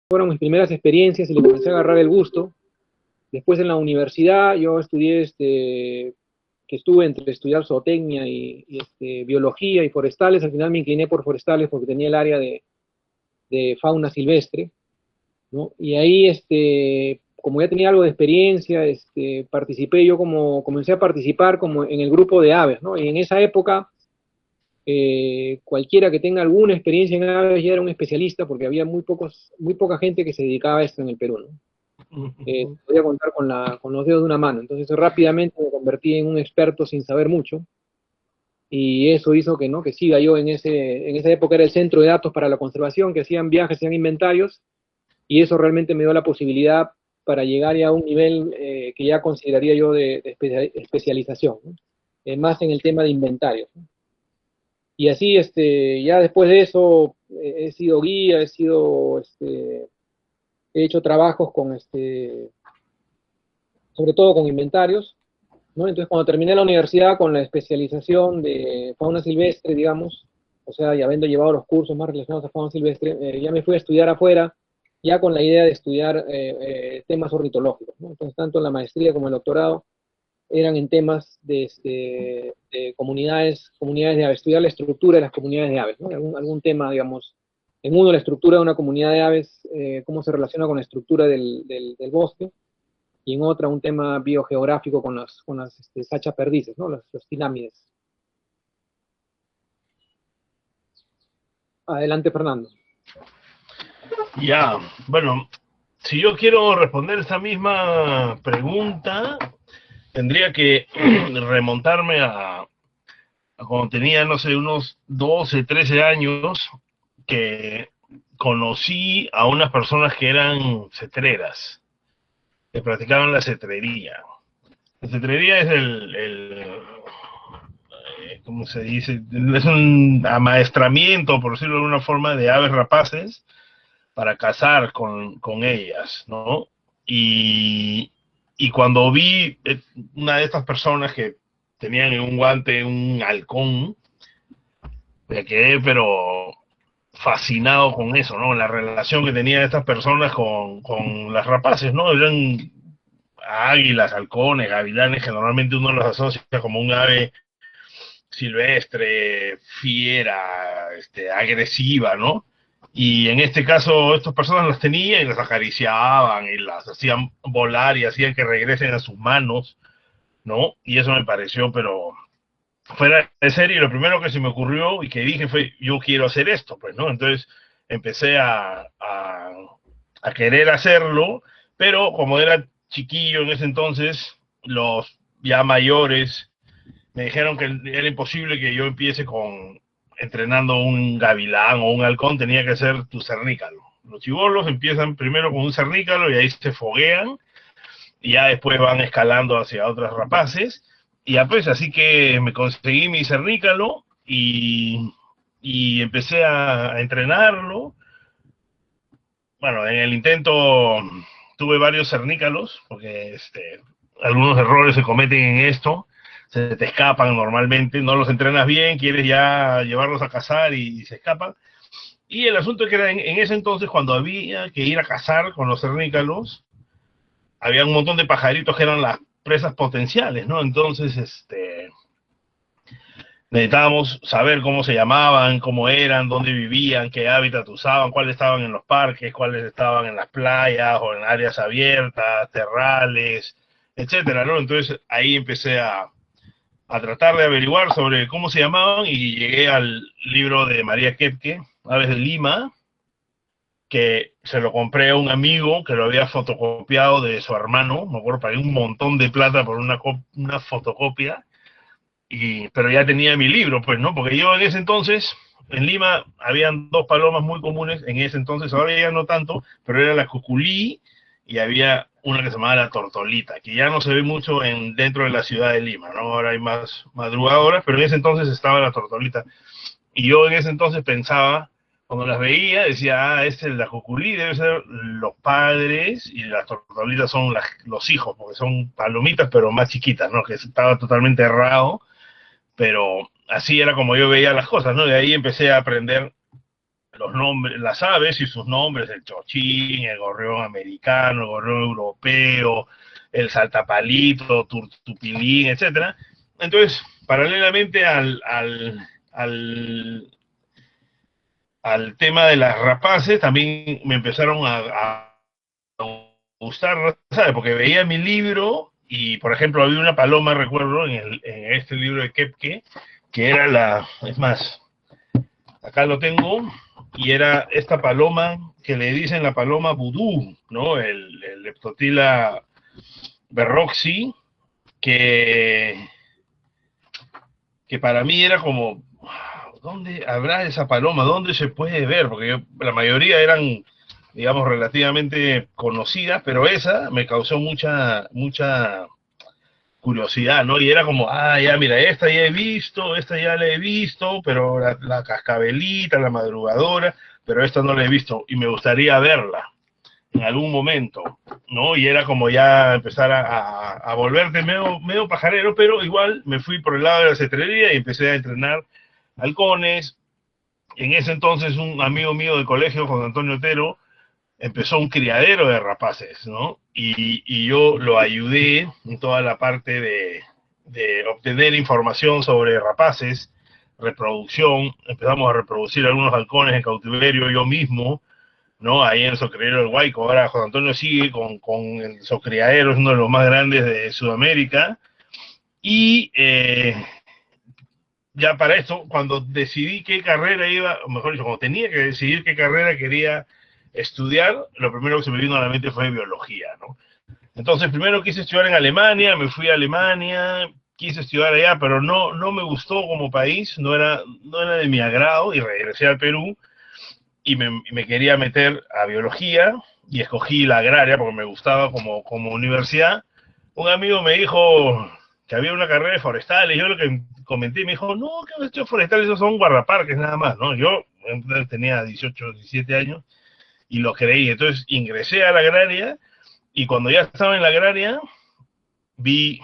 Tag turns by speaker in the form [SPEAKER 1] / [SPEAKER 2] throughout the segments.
[SPEAKER 1] fueron mis primeras experiencias y le comencé a agarrar el gusto. Después en la universidad yo estudié, que estuve entre estudiar zootecnia y biología y forestales. Al final me incliné por forestales porque tenía el área de fauna silvestre, ¿no? Y ahí, como ya tenía algo de experiencia, participé yo comencé a participar como en el grupo de aves, ¿no? Y en esa época, cualquiera que tenga alguna experiencia en aves ya era un especialista porque había muy poca gente que se dedicaba a esto en el Perú, ¿no? Podía contar con los dedos de una mano. Entonces rápidamente me convertí en un experto sin saber mucho, y eso hizo que, ¿no?, que siga yo en esa época era el centro de datos para la conservación, que hacían viajes, hacían inventarios, y eso realmente me dio la posibilidad para llegar ya a un nivel que ya consideraría yo de especialización, ¿no? Más en el tema de inventarios, ¿no? Y así, ya después de eso, he sido guía, he hecho trabajos sobre todo con inventarios, ¿no? Entonces, cuando terminé la universidad con la especialización de fauna silvestre, digamos, o sea, ya habiendo llevado los cursos más relacionados a fauna silvestre, ya me fui a estudiar afuera, ya con la idea de estudiar temas ornitológicos, ¿no? Entonces, tanto la maestría como el doctorado eran en temas de comunidades de aves, estudiar la estructura de las comunidades de aves, ¿no? Algún tema, digamos, en uno la estructura de una comunidad de aves, cómo se relaciona con la estructura del bosque, y en otra un tema biogeográfico con las sachas perdices, ¿no? Los tinámides. Adelante, Fernando.
[SPEAKER 2] Ya, bueno, si yo quiero responder esa misma pregunta, tendría que remontarme a cuando tenía, no sé, unos 12, 13 años, que conocí a unas personas que eran cetreras, que practicaban la cetrería. La cetrería es ¿cómo se dice? Es un amaestramiento, por decirlo de alguna forma, de aves rapaces para cazar con ellas, ¿no? Y, y cuando vi una de estas personas que tenían en un guante un halcón, me quedé pero fascinado con eso, ¿no? La relación que tenían estas personas con las rapaces, ¿no? Eran águilas, halcones, gavilanes, que normalmente uno los asocia como un ave silvestre, fiera, agresiva, ¿no? Y en este caso, estas personas las tenían y las acariciaban y las hacían volar y hacían que regresen a sus manos, ¿no? Y eso me pareció, pero fuera de serie, lo primero que se me ocurrió y que dije fue, yo quiero hacer esto, pues, ¿no? Entonces empecé a querer hacerlo, pero como era chiquillo en ese entonces, los ya mayores me dijeron que era imposible que yo empiece entrenando un gavilán o un halcón, tenía que ser tu cernícalo. Los chibolos empiezan primero con un cernícalo y ahí se foguean, y ya después van escalando hacia otras rapaces, y ya pues así que me conseguí mi cernícalo y empecé a entrenarlo. Bueno, en el intento tuve varios cernícalos, porque algunos errores se cometen en esto, se te escapan normalmente, no los entrenas bien, quieres ya llevarlos a cazar y se escapan. Y el asunto es que era en ese entonces, cuando había que ir a cazar con los cernícalos, había un montón de pajaritos que eran las presas potenciales, ¿no? Entonces, necesitábamos saber cómo se llamaban, cómo eran, dónde vivían, qué hábitat usaban, cuáles estaban en los parques, cuáles estaban en las playas o en áreas abiertas, terrales, etcétera, ¿no? Entonces ahí empecé a tratar de averiguar sobre cómo se llamaban y llegué al libro de María Kepke, Aves de Lima, que se lo compré a un amigo que lo había fotocopiado de su hermano, me acuerdo, pagué un montón de plata por una fotocopia, pero ya tenía mi libro, pues, ¿no? Porque yo en ese entonces, en Lima, habían dos palomas muy comunes, en ese entonces, ahora ya no tanto, pero era la cuculí y había una que se llamaba la tortolita, que ya no se ve mucho dentro de la ciudad de Lima, ¿no? Ahora hay más madrugadoras, pero en ese entonces estaba la tortolita. Y yo en ese entonces pensaba, cuando las veía, decía, la cuculí debe ser los padres y las tortolitas son los hijos, porque son palomitas, pero más chiquitas, ¿no? Que estaba totalmente errado, pero así era como yo veía las cosas, ¿no? De ahí empecé a aprender los nombres, las aves y sus nombres, el chochín, el gorrión americano, el gorrión europeo, el saltapalito, tupilín, etcétera. Entonces, paralelamente al tema de las rapaces, también me empezaron a gustar, ¿sabes? Porque veía mi libro y, por ejemplo, había una paloma, recuerdo, en este libro de Kepke, que era es más, acá lo tengo, y era esta paloma que le dicen la paloma vudú, ¿no? El Leptotila berroxi, que, que para mí era como, ¿dónde habrá esa paloma? ¿Dónde se puede ver? Porque la mayoría eran, digamos, relativamente conocidas, pero esa me causó mucha curiosidad, ¿no? Y era como, ya mira, esta ya he visto, esta ya la he visto, pero la cascabelita, la madrugadora, pero esta no la he visto y me gustaría verla en algún momento, ¿no? Y era como ya empezar a volverte medio pajarero, pero igual me fui por el lado de la cetrería y empecé a entrenar halcones. En ese entonces un amigo mío del colegio, Juan Antonio Otero, empezó un criadero de rapaces, ¿no? Y yo lo ayudé en toda la parte de obtener información sobre rapaces, reproducción. Empezamos a reproducir algunos halcones en cautiverio yo mismo, ¿no? Ahí en el Socriadero del Guayco. Ahora Juan Antonio sigue con el Socriadero, es uno de los más grandes de Sudamérica. Y ya para esto, cuando decidí qué carrera iba, o mejor dicho, cuando tenía que decidir qué carrera quería estudiar, lo primero que se me vino a la mente fue biología, ¿no? Entonces, primero quise estudiar en Alemania, me fui a Alemania, quise estudiar allá, pero no me gustó como país, no era de mi agrado, y regresé al Perú, y me quería meter a biología, y escogí la agraria porque me gustaba como universidad. Un amigo me dijo que había una carrera de forestales, yo lo que comenté, me dijo, no, que estos forestales esos son guardaparques nada más, ¿no? Yo tenía 18, 17 años, y lo creí. Entonces ingresé a la agraria y cuando ya estaba en la agraria vi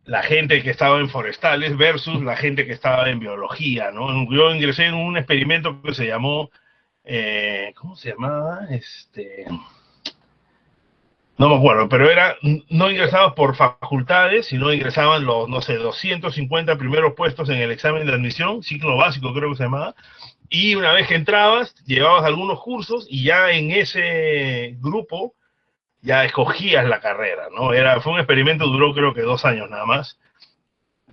[SPEAKER 2] la gente que estaba en forestales versus la gente que estaba en biología, ¿no? Yo ingresé en un experimento que se llamó, ¿cómo se llamaba? No me acuerdo, pero no ingresaban por facultades, sino ingresaban los, no sé, 250 primeros puestos en el examen de admisión, ciclo básico creo que se llamaba, y una vez que entrabas, llevabas algunos cursos y ya en ese grupo ya escogías la carrera, ¿no? Fue un experimento, duró creo que 2 años nada más.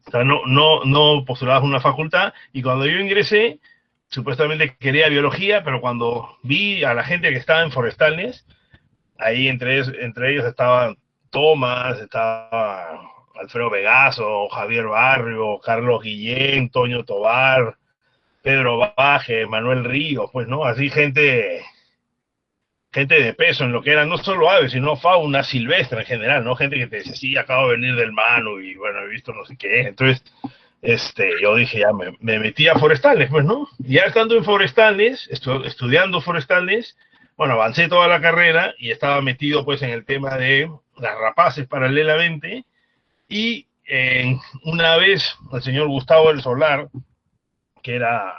[SPEAKER 2] O sea, no postulabas una facultad, y cuando yo ingresé, supuestamente quería biología, pero cuando vi a la gente que estaba en forestales, ahí entre ellos estaban Tomás, estaba Alfredo Vegaso, Javier Barrio, Carlos Guillén, Toño Tobar, Pedro Baje, Manuel Ríos, pues, ¿no? Así gente de peso en lo que era no solo aves, sino fauna silvestre en general, ¿no? Gente que te dice, sí, acabo de venir del Manu y bueno, he visto no sé qué. Entonces, yo dije, ya me metí a forestales, pues, ¿no? Ya estando en forestales, estudiando forestales, bueno, avancé toda la carrera y estaba metido, pues, en el tema de las rapaces paralelamente. Y una vez el señor Gustavo del Solar, que era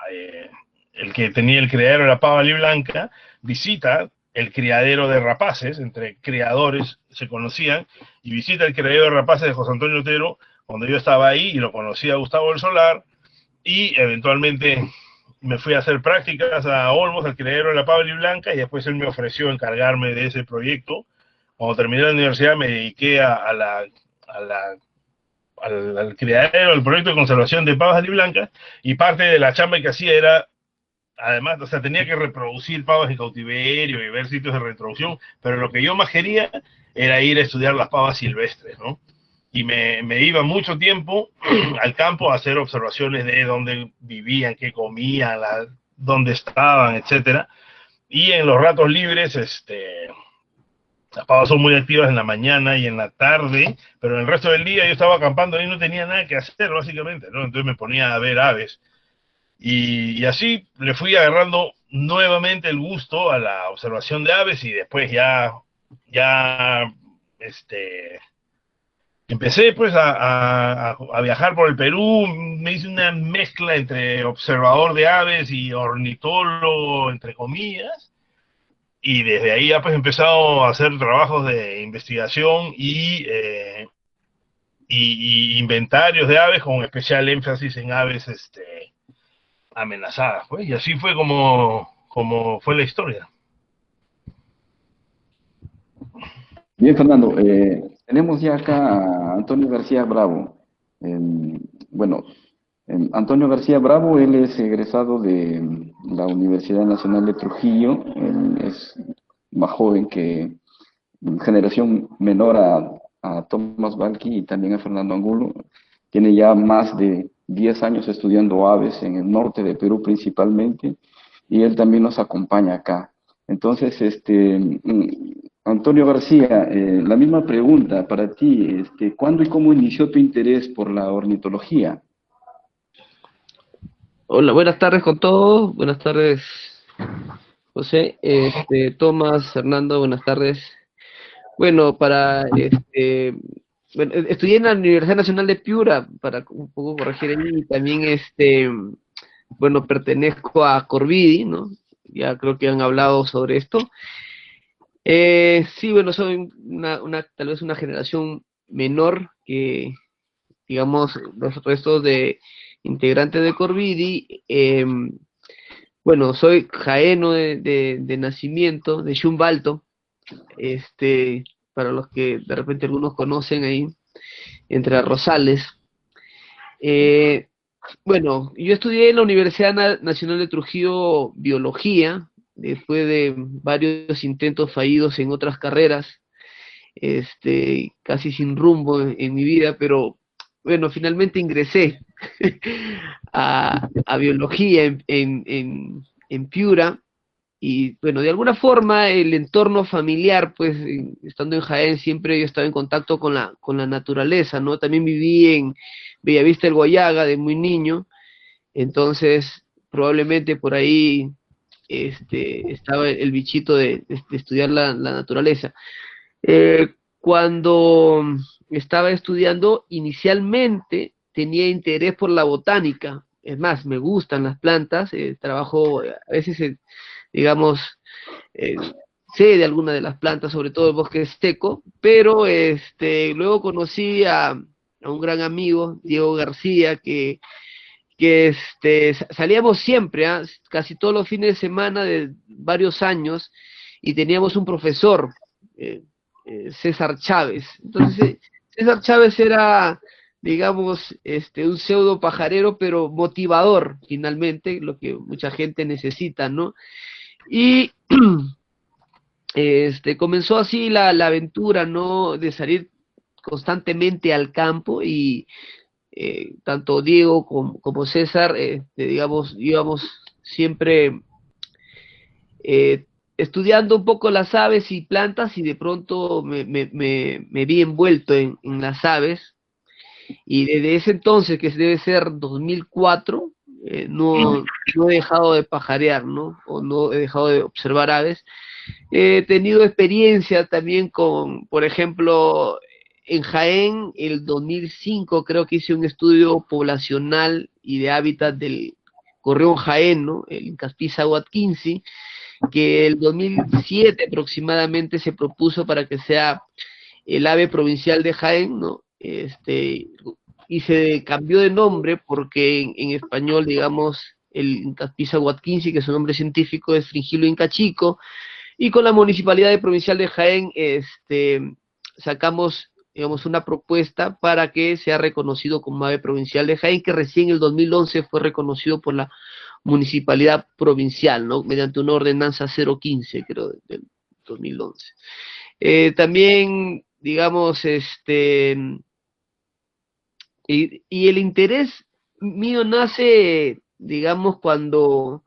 [SPEAKER 2] el que tenía el criadero de la pava blanca, visita el criadero de rapaces, entre criadores se conocían, y visita el criadero de rapaces de José Antonio Otero, cuando yo estaba ahí y lo conocía a Gustavo del Solar, y eventualmente me fui a hacer prácticas a Olmos, al criadero de la pava blanca, y después él me ofreció encargarme de ese proyecto. Cuando terminé la universidad me dediqué al criadero, al proyecto de conservación de pavas blancas, y parte de la chamba que hacía era, además, o sea, tenía que reproducir pavas en cautiverio y ver sitios de reproducción, pero lo que yo más quería era ir a estudiar las pavas silvestres, ¿no? Y me iba mucho tiempo al campo a hacer observaciones de dónde vivían, qué comían, dónde estaban, etcétera. Y en los ratos libres, las pavas son muy activas en la mañana y en la tarde, pero en el resto del día yo estaba acampando y no tenía nada que hacer, básicamente, ¿no? Entonces me ponía a ver aves. Y así le fui agarrando nuevamente el gusto a la observación de aves, y después ya, empecé pues a viajar por el Perú, me hice una mezcla entre observador de aves y ornitólogo, entre comillas, y desde ahí ya pues he empezado a hacer trabajos de investigación y inventarios de aves con especial énfasis en aves amenazadas, pues, y así fue como fue la historia.
[SPEAKER 3] Bien, Fernando, tenemos ya acá a Antonio García Bravo. Bueno, Antonio García Bravo, él es egresado de la Universidad Nacional de Trujillo. Él es más joven que generación menor a Tomás Balki y también a Fernando Angulo. Tiene ya más de 10 años estudiando aves en el norte de Perú principalmente, y él también nos acompaña acá. Entonces, Antonio García, la misma pregunta para ti, ¿cuándo y cómo inició tu interés por la ornitología?
[SPEAKER 4] Hola, buenas tardes con todos, buenas tardes José, Tomás, Fernando, buenas tardes. Bueno, bueno, estudié en la Universidad Nacional de Piura, para un poco corregir ahí, y también bueno, pertenezco a Corvidi, ¿no? Ya creo que han hablado sobre esto. Sí, bueno, soy tal vez una generación menor que, digamos, los restos de integrantes de Corvidi. Bueno, soy jaeno de nacimiento, de Chumbalto, para los que de repente algunos conocen ahí, entre Rosales. Eh, bueno, yo estudié en la Universidad Nacional de Trujillo Biología, después de varios intentos fallidos en otras carreras, casi sin rumbo en mi vida, pero bueno, finalmente ingresé a biología en Piura. Y bueno, de alguna forma el entorno familiar, pues estando en Jaén siempre yo estaba en contacto con la naturaleza, ¿no? También viví en Bellavista del Guayaga de muy niño, entonces probablemente por ahí estaba el bichito de estudiar la naturaleza. Cuando estaba estudiando, inicialmente tenía interés por la botánica, es más, me gustan las plantas, trabajo a veces, digamos, eh, sé de alguna de las plantas, sobre todo el bosque seco, pero luego conocí a un gran amigo, Diego García, que salíamos siempre, ¿ah? Casi todos los fines de semana de varios años, y teníamos un profesor, eh, César Chávez. Entonces, César Chávez era, digamos, un pseudo pajarero, pero motivador, finalmente, lo que mucha gente necesita, ¿no? Y comenzó así la aventura, ¿no? De salir constantemente al campo, y tanto Diego como César, digamos, íbamos siempre eh, estudiando un poco las aves y plantas, y de pronto me vi envuelto en las aves, y desde ese entonces, que debe ser 2004, no he dejado de pajarear, ¿no? O no he dejado de observar aves. He tenido experiencia también con, por ejemplo, en Jaén, el 2005 creo que hice un estudio poblacional y de hábitat del gorrión jaén, el Caspiza huatquinsi, que el 2007 aproximadamente se propuso para que sea el ave provincial de Jaén, ¿no? Y se cambió de nombre porque en español, digamos, el Caspiza huatquinsi, que su nombre científico es Fringilio incachico, y con la Municipalidad de Provincial de Jaén sacamos, digamos, una propuesta para que sea reconocido como ave provincial de Jaén, que recién en el 2011 fue reconocido por la Municipalidad Provincial, ¿no? Mediante una ordenanza 015, creo, del 2011. También, digamos, y el interés mío nace, digamos, cuando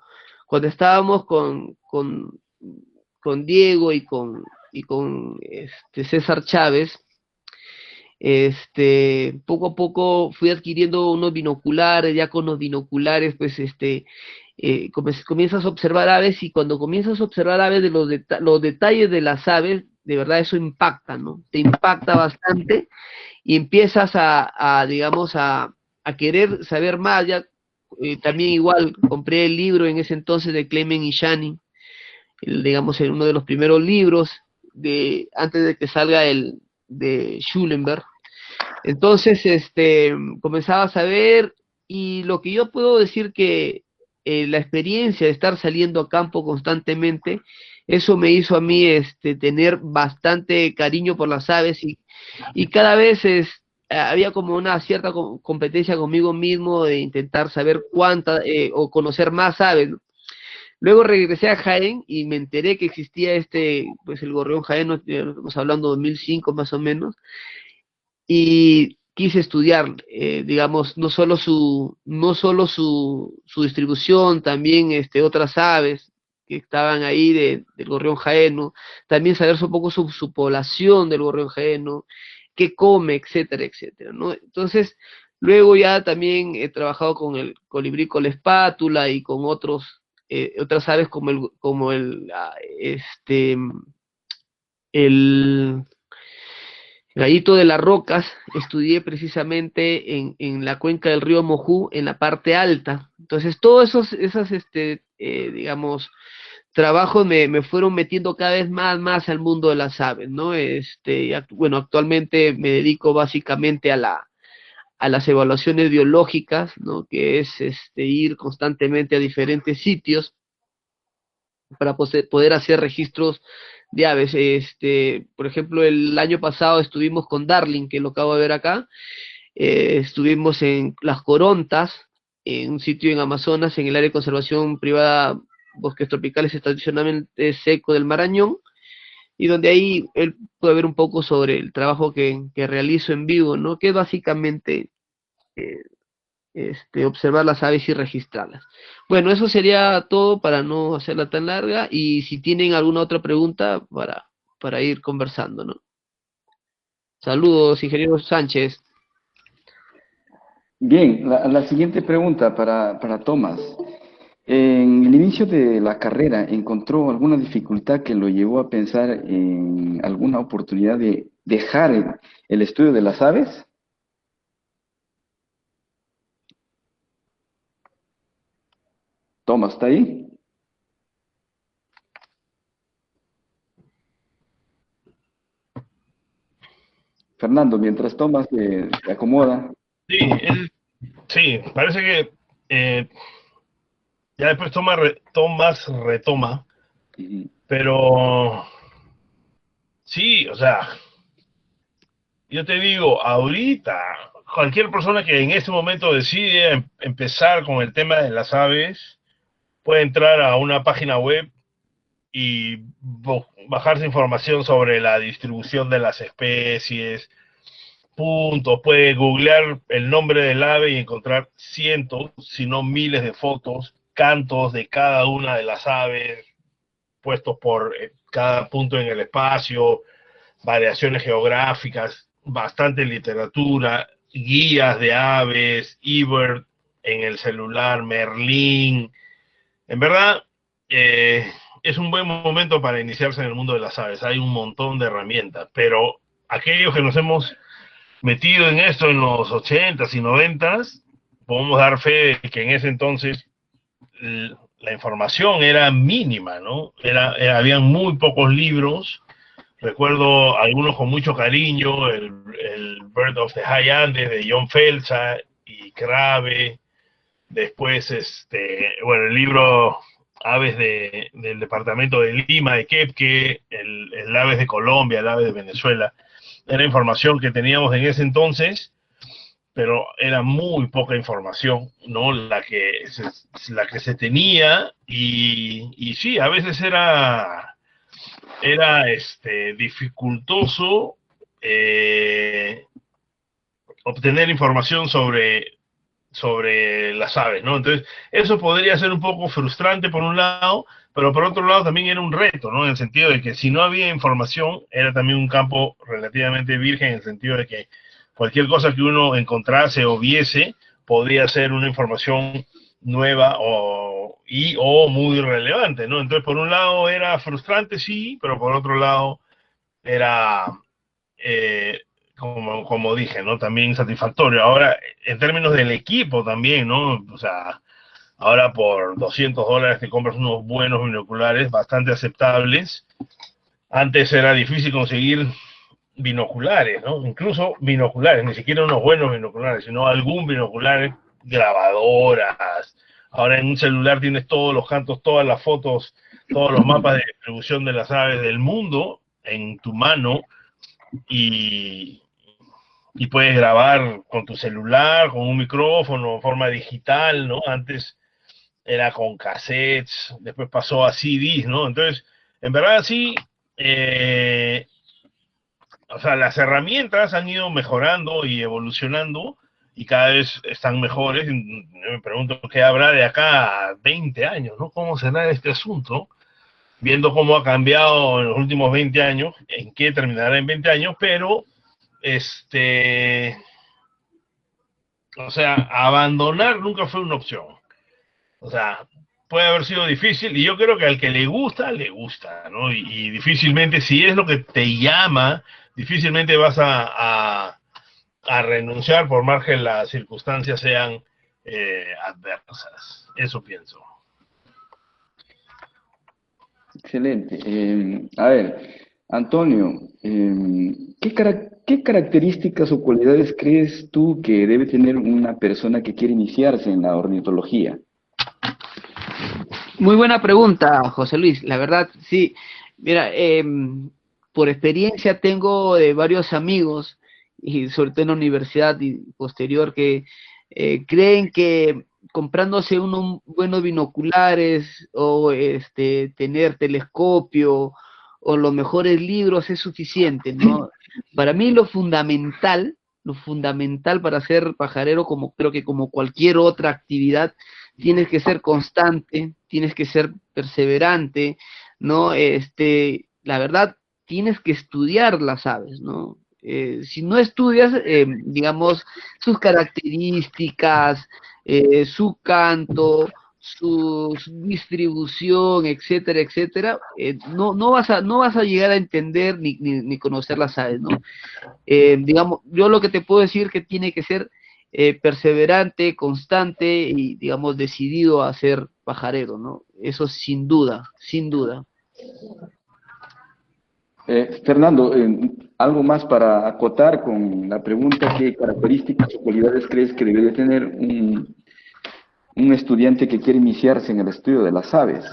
[SPEAKER 4] estábamos con Diego y con César Chávez. Poco a poco fui adquiriendo unos binoculares. Ya con los binoculares, pues, comienzas a observar aves, y cuando comienzas a observar aves, de los detalles de las aves, de verdad eso impacta, ¿no? Te impacta bastante, y empiezas digamos, a querer saber más. Ya, también igual compré el libro en ese entonces de Clement y Channing, digamos, en uno de los primeros libros, antes de que salga el de Schulenberg. Entonces, comenzaba a saber, y lo que yo puedo decir que la experiencia de estar saliendo a campo constantemente, eso me hizo a mí tener bastante cariño por las aves, y cada vez había como una cierta competencia conmigo mismo de intentar saber cuántas o conocer más aves, ¿no? Luego regresé a Jaén y me enteré que existía pues el gorrión jaén, estamos hablando de 2005 más o menos, y quise estudiar, digamos, no solo su distribución, también otras aves que estaban ahí del gorrión jaeno, también saber un poco su población del gorrión jaeno, qué come, etcétera, etcétera, ¿no? Entonces, luego ya también he trabajado con el colibrí con la espátula y con otras aves como el Gallito de las Rocas. Estudié precisamente en la cuenca del río Mojú, en la parte alta. Entonces, todos esos digamos, trabajos me fueron metiendo cada vez más al mundo de las aves, ¿no? Bueno, actualmente me dedico básicamente a las evaluaciones biológicas, ¿no? Que es ir constantemente a diferentes sitios para poder hacer registros de aves. Por ejemplo, el año pasado estuvimos con Darling, que lo acabo de ver acá. Estuvimos en Las Corontas, en un sitio en Amazonas, en el área de conservación privada Bosques Tropicales Estacionalmente Seco del Marañón, y donde ahí él puede ver un poco sobre el trabajo que realizo en vivo, ¿no? Que es básicamente eh, observar las aves y registrarlas. Bueno, eso sería todo para no hacerla tan larga, y si tienen alguna otra pregunta para ir conversando, ¿no? Saludos, ingeniero Sánchez.
[SPEAKER 3] Bien, la siguiente pregunta para Tomás. En el inicio de la carrera, ¿encontró alguna dificultad que lo llevó a pensar en alguna oportunidad de dejar el estudio de las aves? Tomás, ¿está ahí? Fernando, mientras Tomás se acomoda.
[SPEAKER 2] Sí, sí, parece que ya después Tomás retoma,
[SPEAKER 3] Ujú.
[SPEAKER 2] pero sí, o sea, yo te digo, ahorita, cualquier persona que en este momento decide empezar con el tema de las aves, puede entrar a una página web y bajarse información sobre la distribución de las especies, puntos, puede googlear el nombre del ave y encontrar cientos, si no miles de fotos, cantos de cada una de las aves, puestos por cada punto en el espacio, variaciones geográficas, bastante literatura, guías de aves, eBird en el celular, Merlin. En verdad, es un buen momento para iniciarse en el mundo de las aves. Hay un montón de herramientas, pero aquellos que nos hemos metido en esto en los 80s y 90s, podemos dar fe de que en ese entonces la información era mínima, ¿no? Habían muy pocos libros. Recuerdo algunos con mucho cariño, el Bird of the High Andes de John Felsa y Crave. Después, bueno, el libro Aves del departamento de Lima, de Kepke, el Aves de Colombia, el Aves de Venezuela. Era información que teníamos en ese entonces, pero era muy poca información, ¿no? La que se tenía, y sí, a veces era dificultoso obtener información sobre las aves, ¿no? Entonces, eso podría ser un poco frustrante por un lado, pero por otro lado también era un reto, ¿no? En el sentido de que si no había información, era también un campo relativamente virgen, en el sentido de que cualquier cosa que uno encontrase o viese podría ser una información nueva o muy relevante, ¿no? Entonces, por un lado era frustrante, sí, pero por otro lado era, eh, como dije, ¿no? También satisfactorio. Ahora, en términos del equipo también, ¿no? O sea, ahora por $200 te compras unos buenos binoculares bastante aceptables. Antes era difícil conseguir binoculares, ¿no? Incluso binoculares, ni siquiera unos buenos binoculares, sino algún binocular, grabadoras. Ahora en un celular tienes todos los cantos, todas las fotos, todos los mapas de distribución de las aves del mundo en tu mano y, y puedes grabar con tu celular, con un micrófono, de forma digital, ¿no? Antes era con cassettes, después pasó a CDs, ¿no? Entonces, en verdad sí, o sea, las herramientas han ido mejorando y evolucionando y cada vez están mejores. Me pregunto qué habrá de acá a 20 años, ¿no? ¿Cómo será este asunto? Viendo cómo ha cambiado en los últimos 20 años, en qué terminará en 20 años, pero, o sea, abandonar nunca fue una opción. O sea, puede haber sido difícil y yo creo que al que le gusta, ¿no? Y difícilmente, si es lo que te llama, difícilmente vas a renunciar por más que las circunstancias sean adversas. Eso pienso.
[SPEAKER 3] Excelente. A ver, Antonio, ¿qué características o cualidades crees tú que debe tener una persona que quiere iniciarse en la ornitología?
[SPEAKER 4] Muy buena pregunta, José Luis. La verdad, sí. Mira, por experiencia tengo de varios amigos, y sobre todo en la universidad y posterior, que creen que comprándose unos buenos binoculares o tener telescopio o los mejores libros es suficiente, ¿no? Para mí lo fundamental para ser pajarero, como creo que como cualquier otra actividad, tienes que ser constante, tienes que ser perseverante, ¿no? La verdad, tienes que estudiar las aves, ¿no? Si no estudias, digamos, sus características, su canto, su distribución, etcétera, etcétera, no vas a llegar a entender ni conocer las aves, ¿no? Digamos, yo lo que te puedo decir que tiene que ser perseverante, constante y, digamos, decidido a ser pajarero, ¿no? Eso sin duda, sin duda.
[SPEAKER 3] Fernando, algo más para acotar con la pregunta: ¿qué características o cualidades crees que debería tener un estudiante que quiere iniciarse en el estudio de las aves?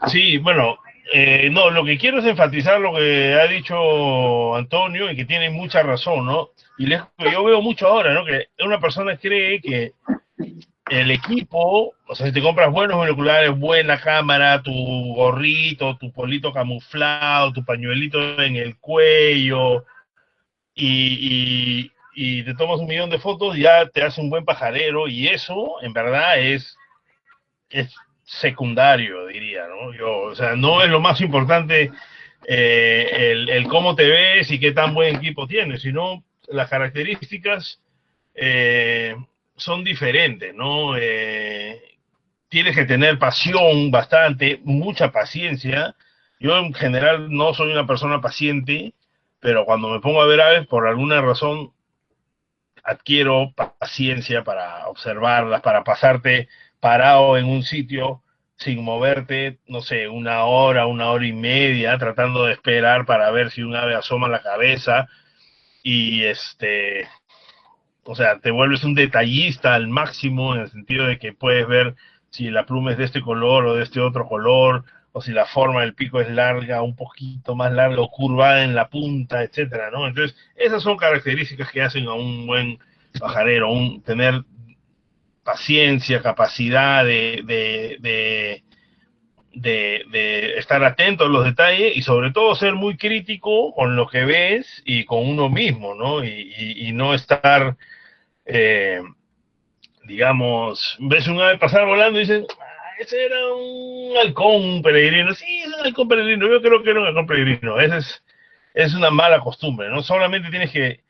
[SPEAKER 2] Sí, bueno, no, lo que quiero es enfatizar lo que ha dicho Antonio y que tiene mucha razón, ¿no? Yo veo mucho ahora, ¿no? Que una persona cree que el equipo, o sea, si te compras buenos binoculares, buena cámara, tu gorrito, tu polito camuflado, tu pañuelito en el cuello y te tomas 1 millón de fotos, ya te hace un buen pajarero y eso, en verdad, es secundario, diría, ¿no? O sea, no es lo más importante el cómo te ves y qué tan buen equipo tienes, sino las características son diferentes, ¿no? Tienes que tener pasión bastante, mucha paciencia. Yo en general no soy una persona paciente, pero cuando me pongo a ver aves, por alguna razón adquiero paciencia para observarlas, para pasarte parado en un sitio sin moverte, no sé, 1 hora, 1 hora y media, tratando de esperar para ver si un ave asoma la cabeza y o sea, te vuelves un detallista al máximo en el sentido de que puedes ver si la pluma es de este color o de este otro color, o si la forma del pico es larga, un poquito más larga o curvada en la punta, etcétera, ¿no? Entonces, esas son características que hacen a un buen pajarero, tener paciencia, capacidad de estar atento a los detalles y sobre todo ser muy crítico con lo que ves y con uno mismo, ¿no? Y no estar digamos, ves un ave pasar volando y dices, ese era un halcón peregrino. Sí, es un halcón peregrino. Yo creo que era un halcón peregrino. Es una mala costumbre, ¿no? Solamente tienes que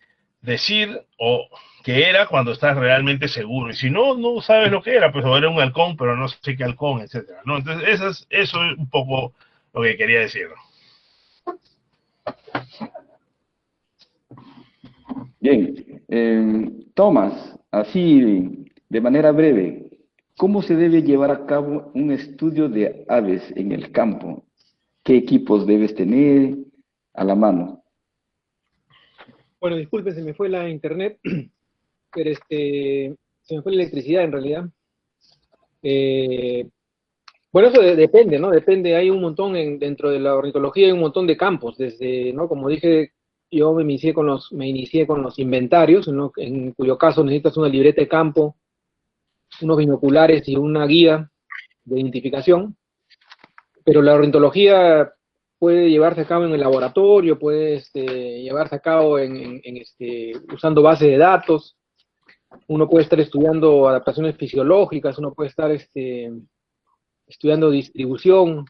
[SPEAKER 2] decir o que era cuando estás realmente seguro. Y si no, no sabes lo que era, pues o era un halcón, pero no sé qué halcón, etcétera, ¿no? Entonces, eso es un poco lo que quería decir.
[SPEAKER 3] Bien, Tomás, así de manera breve, ¿cómo se debe llevar a cabo un estudio de aves en el campo? ¿Qué equipos debes tener a la mano?
[SPEAKER 1] Bueno, disculpe, se me fue la internet, pero se me fue la electricidad en realidad. Eh, bueno, eso depende, ¿no? Depende, hay un montón dentro de la ornitología, hay un montón de campos, desde, ¿no? Como dije, yo me inicié con los inventarios, ¿no? En cuyo caso necesitas una libreta de campo, unos binoculares y una guía de identificación, pero la ornitología puede llevarse a cabo en el laboratorio, puede llevarse a cabo usando bases de datos, uno puede estar estudiando adaptaciones fisiológicas, uno puede estar estudiando distribución,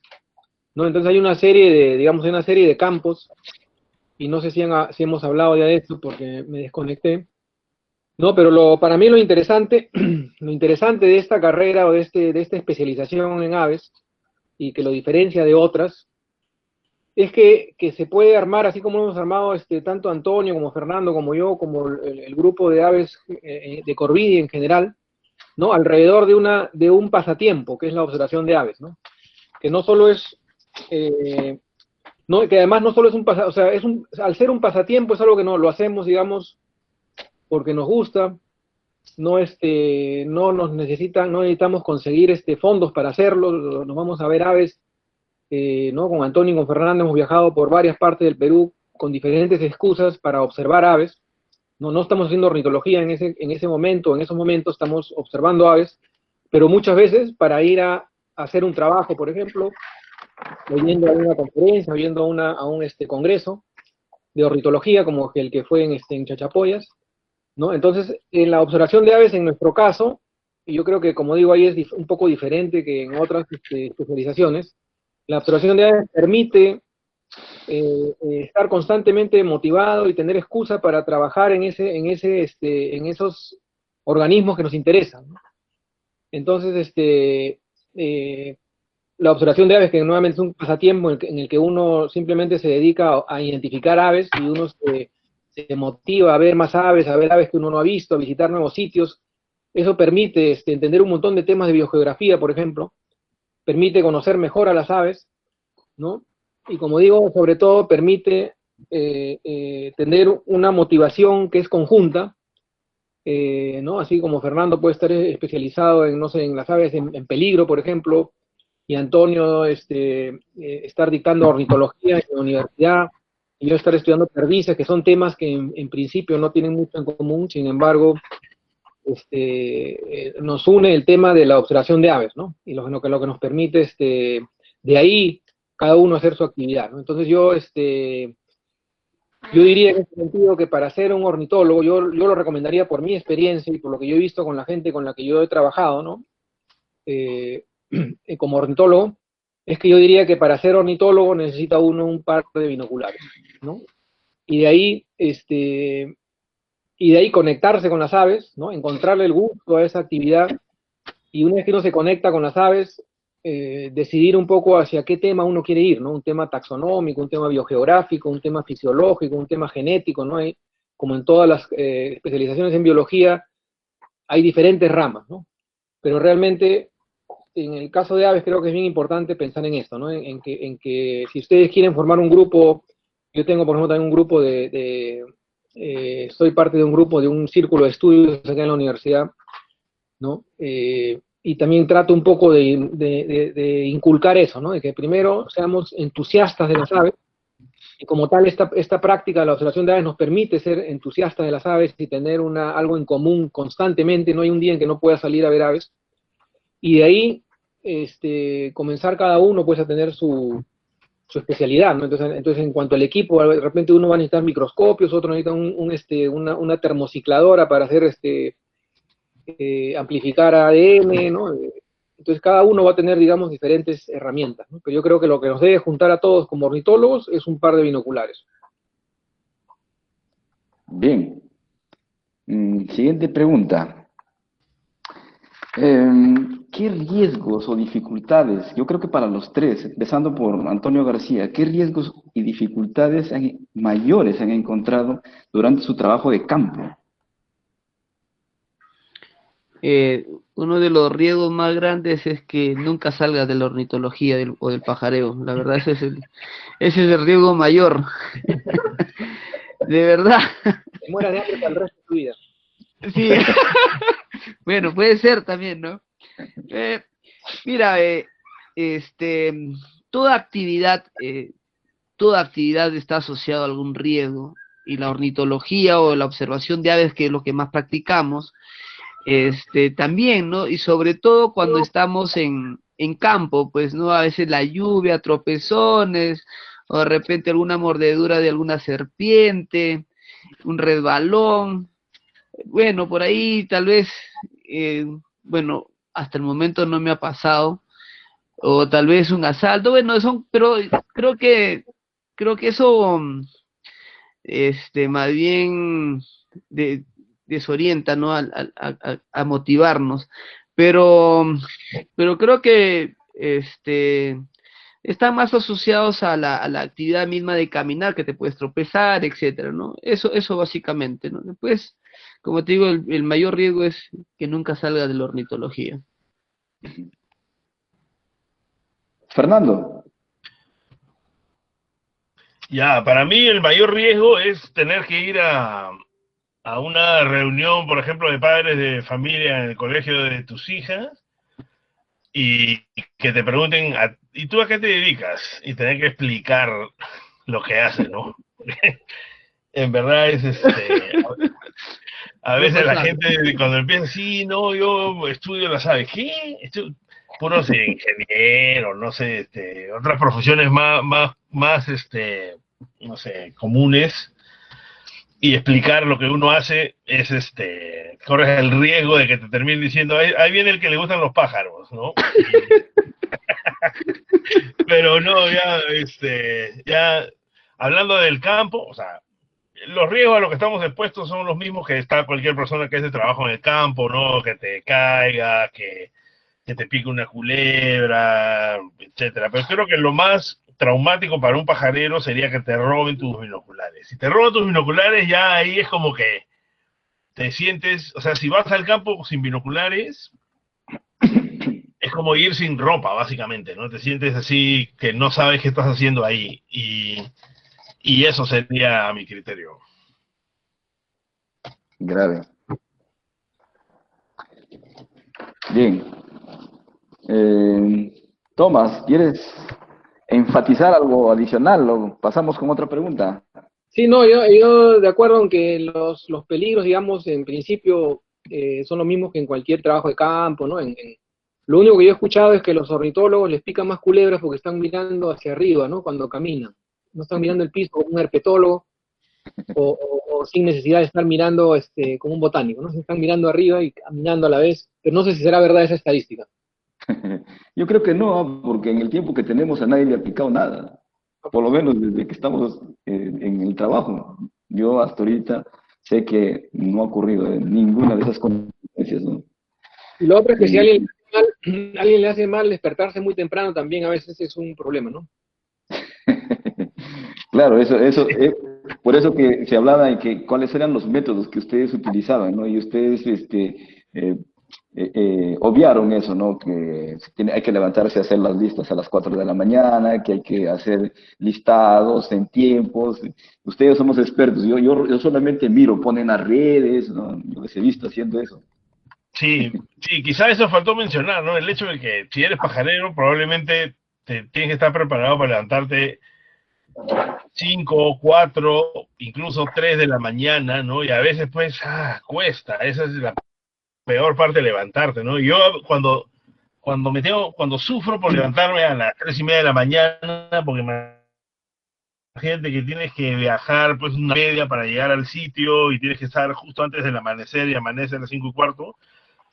[SPEAKER 1] ¿no? Entonces hay una serie digamos, hay una serie de campos, y no sé si hemos hablado ya de esto porque me desconecté, ¿no? Pero para mí lo interesante, lo interesante de esta carrera o de esta especialización en aves, y que lo diferencia de otras, es que se puede armar, así como hemos armado tanto Antonio como Fernando, como yo, como el grupo de aves de Corvidi en general, ¿no? Alrededor de un pasatiempo, que es la observación de aves, ¿no? Que no solo es, no, que además no solo es un pasatiempo, o sea, al ser un pasatiempo es algo que no lo hacemos, digamos, porque nos gusta, no, no nos necesitan, no necesitamos conseguir fondos para hacerlo, nos vamos a ver aves, ¿no? Con Antonio y con Fernando hemos viajado por varias partes del Perú con diferentes excusas para observar aves, no, no estamos haciendo ornitología en ese momento, en esos momentos estamos observando aves, pero muchas veces para ir a hacer un trabajo, por ejemplo, oyendo a una conferencia, oyendo a un congreso de ornitología, como el que fue en Chachapoyas, ¿no? Entonces, en la observación de aves, en nuestro caso, y yo creo que, como digo, ahí es un poco diferente que en otras especializaciones, la observación de aves permite estar constantemente motivado y tener excusa para trabajar en esos organismos que nos interesan, ¿no? Entonces, eh, la observación de aves, que nuevamente es un pasatiempo en el que uno simplemente se dedica a identificar aves y uno se motiva a ver más aves, a ver aves que uno no ha visto, a visitar nuevos sitios. Eso permite entender un montón de temas de biogeografía, por ejemplo, permite conocer mejor a las aves, ¿no? Y como digo, sobre todo permite tener una motivación que es conjunta, ¿no? Así como Fernando puede estar especializado en, no sé, en las aves en peligro, por ejemplo, y Antonio estar dictando ornitología en la universidad, y yo estar estudiando perdices, que son temas que en principio no tienen mucho en común, sin embargo, nos une el tema de la observación de aves, ¿no? Y lo que nos permite, de ahí, cada uno hacer su actividad, ¿no? Entonces yo diría en ese sentido que para ser un ornitólogo, yo lo recomendaría por mi experiencia y por lo que yo he visto con la gente con la que yo he trabajado, ¿no? Como ornitólogo, es que yo diría que para ser ornitólogo necesita uno un par de binoculares, ¿no? Y de ahí, conectarse con las aves, ¿no? Encontrarle el gusto a esa actividad, y una vez que uno se conecta con las aves, decidir un poco hacia qué tema uno quiere ir, ¿no? Un tema taxonómico, un tema biogeográfico, un tema fisiológico, un tema genético, ¿no? Como en todas las especializaciones en biología, hay diferentes ramas, ¿no? Pero realmente, en el caso de aves, creo que es bien importante pensar en esto, ¿no? En que si ustedes quieren formar un grupo, yo tengo, por ejemplo, también un grupo soy parte de un grupo de un círculo de estudios acá en la universidad, ¿no? Y también trato un poco de inculcar eso, ¿no? De que primero seamos entusiastas de las aves, y como tal esta práctica de la observación de aves nos permite ser entusiastas de las aves y tener algo en común constantemente, no hay un día en que no pueda salir a ver aves, y de ahí comenzar cada uno pues a tener su especialidad, ¿no? Entonces, en cuanto al equipo, de repente uno va a necesitar microscopios, otro necesita una termocicladora para hacer amplificar ADN, ¿no? Entonces cada uno va a tener, digamos, diferentes herramientas, ¿no? Pero yo creo que lo que nos debe juntar a todos como ornitólogos es un par de binoculares.
[SPEAKER 3] Bien. Siguiente pregunta. ¿Qué riesgos o dificultades, yo creo que para los tres, empezando por Antonio García, qué riesgos y dificultades mayores han encontrado durante su trabajo de campo?
[SPEAKER 4] Uno de los riesgos más grandes es que nunca salgas de la ornitología o del pajareo. La verdad, ese es el riesgo mayor. De verdad.
[SPEAKER 1] Te mueras de hambre para el resto de tu vida.
[SPEAKER 4] Sí. Bueno, puede ser también, ¿no? Mira, toda actividad, toda actividad está asociada a algún riesgo, y la ornitología o la observación de aves, que es lo que más practicamos, también, ¿no? Y sobre todo cuando estamos en campo, pues, ¿no? A veces la lluvia, tropezones, o de repente alguna mordedura de alguna serpiente, un resbalón. Bueno, por ahí tal vez, bueno, hasta el momento no me ha pasado, o tal vez un asalto, bueno, pero creo que eso, más bien desorienta, ¿no? A motivarnos, pero, pero creo que, están más asociados a la actividad misma de caminar, que te puedes tropezar, etcétera, ¿no? Eso básicamente, ¿no? Después, como te digo, el mayor riesgo es que nunca salga de la ornitología.
[SPEAKER 3] Fernando.
[SPEAKER 2] Ya, para mí el mayor riesgo es tener que ir a una reunión, por ejemplo, de padres de familia en el colegio de tus hijas y que te pregunten, ¿y tú a qué te dedicas? Y tener que explicar lo que haces, ¿no? En verdad es a veces la gente cuando empieza así, no, yo estudio las aves, ¿qué? Puros ingenieros, no sé, otras profesiones más, no sé, comunes, y explicar lo que uno hace es, corres el riesgo de que te terminen diciendo, ahí viene el que le gustan los pájaros, ¿no? Pero no, ya, hablando del campo, o sea, los riesgos a los que estamos expuestos son los mismos que está cualquier persona que hace trabajo en el campo, ¿no? Que te caiga, que te pique una culebra, etcétera. Pero creo que lo más traumático para un pajarero sería que te roben tus binoculares. Si te roban tus binoculares, ya ahí es como que te sientes, o sea, si vas al campo sin binoculares, es como ir sin ropa, básicamente, ¿no? Te sientes así que no sabes qué estás haciendo ahí. Y eso sería a mi criterio.
[SPEAKER 3] Grave. Bien. Tomás, ¿quieres enfatizar algo adicional o pasamos con otra pregunta?
[SPEAKER 1] Sí, no, yo de acuerdo en que los peligros, digamos, en principio son los mismos que en cualquier trabajo de campo, ¿no? Lo único que yo he escuchado es que los ornitólogos les pican más culebras porque están mirando hacia arriba, ¿no? Cuando caminan. No están mirando el piso como un herpetólogo o sin necesidad de estar mirando como un botánico, ¿no? Se están mirando arriba y caminando a la vez, pero no sé si será verdad esa estadística.
[SPEAKER 3] Yo creo que no, porque en el tiempo que tenemos a nadie le ha picado nada. Por lo menos desde que estamos en el trabajo. Yo hasta ahorita sé que no ha ocurrido ninguna de esas consecuencias, ¿no?
[SPEAKER 1] Y lo otro es que si alguien le hace mal despertarse muy temprano, también a veces es un problema, ¿no?
[SPEAKER 3] Claro, eso por eso que se hablaba de que cuáles eran los métodos que ustedes utilizaban, ¿no? Y ustedes obviaron eso, ¿no? Que hay que levantarse a hacer las listas a las 4 de la mañana, que hay que hacer listados en tiempos. Ustedes somos expertos, yo solamente miro, ponen las redes, ¿no? Yo les he visto haciendo eso.
[SPEAKER 2] Sí, sí, quizás eso faltó mencionar, ¿no? El hecho de que si eres pajarero, probablemente te tienes que estar preparado para levantarte 5, 4, incluso 3 de la mañana, ¿no? Y a veces, pues, cuesta. Esa es la peor parte de levantarte, ¿no? Yo cuando sufro por levantarme a las 3:30 de la mañana, porque imagínate que tienes que viajar, pues, una media para llegar al sitio y tienes que estar justo antes del amanecer y amanece a las 5:15.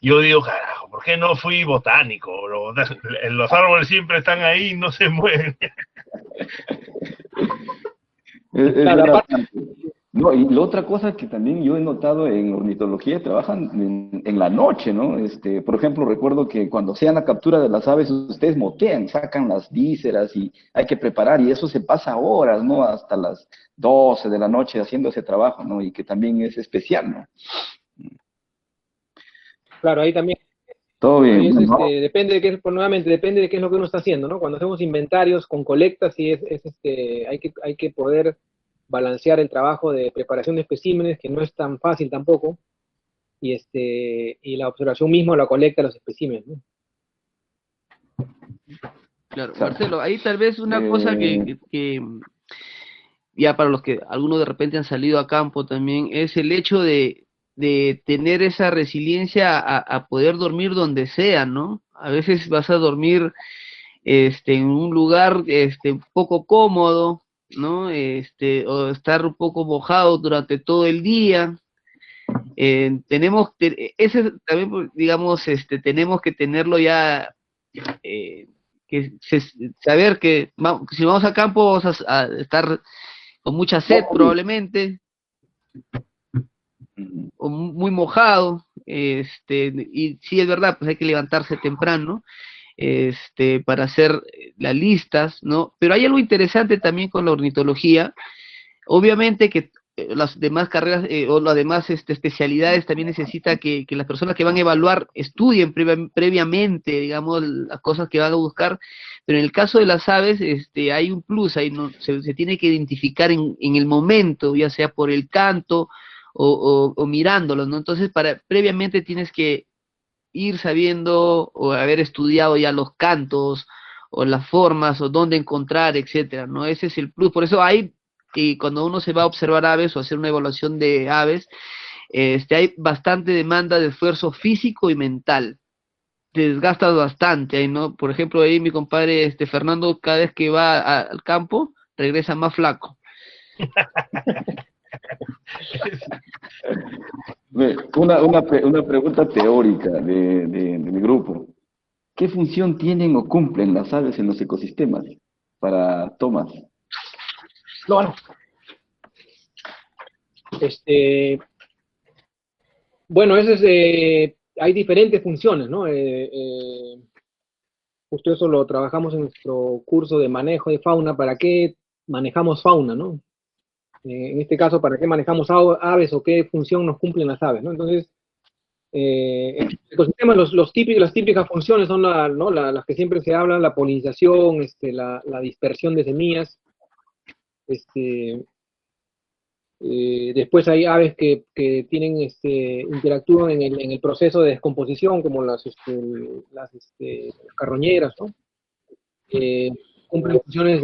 [SPEAKER 2] Yo digo, carajo, ¿por qué no fui botánico? Los árboles siempre están ahí y no se mueven.
[SPEAKER 3] Es claro, aparte, No, y la otra cosa que también yo he notado en ornitología, trabajan en la noche, ¿no? Por ejemplo, recuerdo que cuando hacían la captura de las aves, ustedes motean, sacan las vísceras y hay que preparar, y eso se pasa horas, ¿no? Hasta las 12 de la noche haciendo ese trabajo, ¿no? Y que también es especial, ¿no?
[SPEAKER 1] Claro, ahí también.
[SPEAKER 3] Todo
[SPEAKER 1] Ahí
[SPEAKER 3] bien,
[SPEAKER 1] es,
[SPEAKER 3] bueno,
[SPEAKER 1] depende de qué, pues, nuevamente, depende de qué es lo que uno está haciendo, ¿no? Cuando hacemos inventarios con colectas, sí hay que poder balancear el trabajo de preparación de especímenes, que no es tan fácil tampoco, y la observación misma, la colecta de los especímenes, ¿no?
[SPEAKER 4] Claro,
[SPEAKER 3] exacto.
[SPEAKER 4] Marcelo, ahí tal vez una cosa que ya para los que algunos de repente han salido a campo también, es el hecho de tener esa resiliencia a poder dormir donde sea, ¿no? A veces vas a dormir en un lugar un poco cómodo, ¿no? O estar un poco mojado durante todo el día. Ese también, pues, digamos, tenemos que tenerlo ya, saber que si vamos a campo vamos a estar con mucha sed probablemente,
[SPEAKER 3] Ujú.
[SPEAKER 4] o muy mojado, y sí es verdad, pues hay que levantarse temprano, para hacer las listas, ¿no? Pero hay algo interesante también con la ornitología, obviamente que las demás carreras o las demás especialidades también necesita que las personas que van a evaluar estudien previamente, digamos, las cosas que van a buscar, pero en el caso de las aves hay un plus, ahí no, se tiene que identificar en el momento, ya sea por el canto o mirándolos, ¿no? Entonces, previamente tienes que ir sabiendo o haber estudiado ya los cantos o las formas o dónde encontrar, etcétera, ¿no? Ese es el plus. Por eso hay, y cuando uno se va a observar aves o hacer una evaluación de aves, hay bastante demanda de esfuerzo físico y mental. Te desgastas bastante, ¿no? Por ejemplo, ahí mi compadre Fernando, cada vez que va al campo, regresa más flaco.
[SPEAKER 3] Una pregunta teórica de mi grupo. ¿Qué función tienen o cumplen las aves en los ecosistemas? Para Tomás.
[SPEAKER 1] No, bueno, bueno, hay diferentes funciones, ¿no? Justo eso lo trabajamos en nuestro curso de manejo de fauna. ¿Para qué manejamos fauna, no? En este caso, ¿para qué manejamos aves o qué función nos cumplen las aves, ¿no? Entonces, en el ecosistema, las típicas funciones son ¿no? Las que siempre se hablan: la polinización, la dispersión de semillas. Después hay aves que tienen, interactúan en el proceso de descomposición, como las carroñeras, ¿no? Eh, Cumplen funciones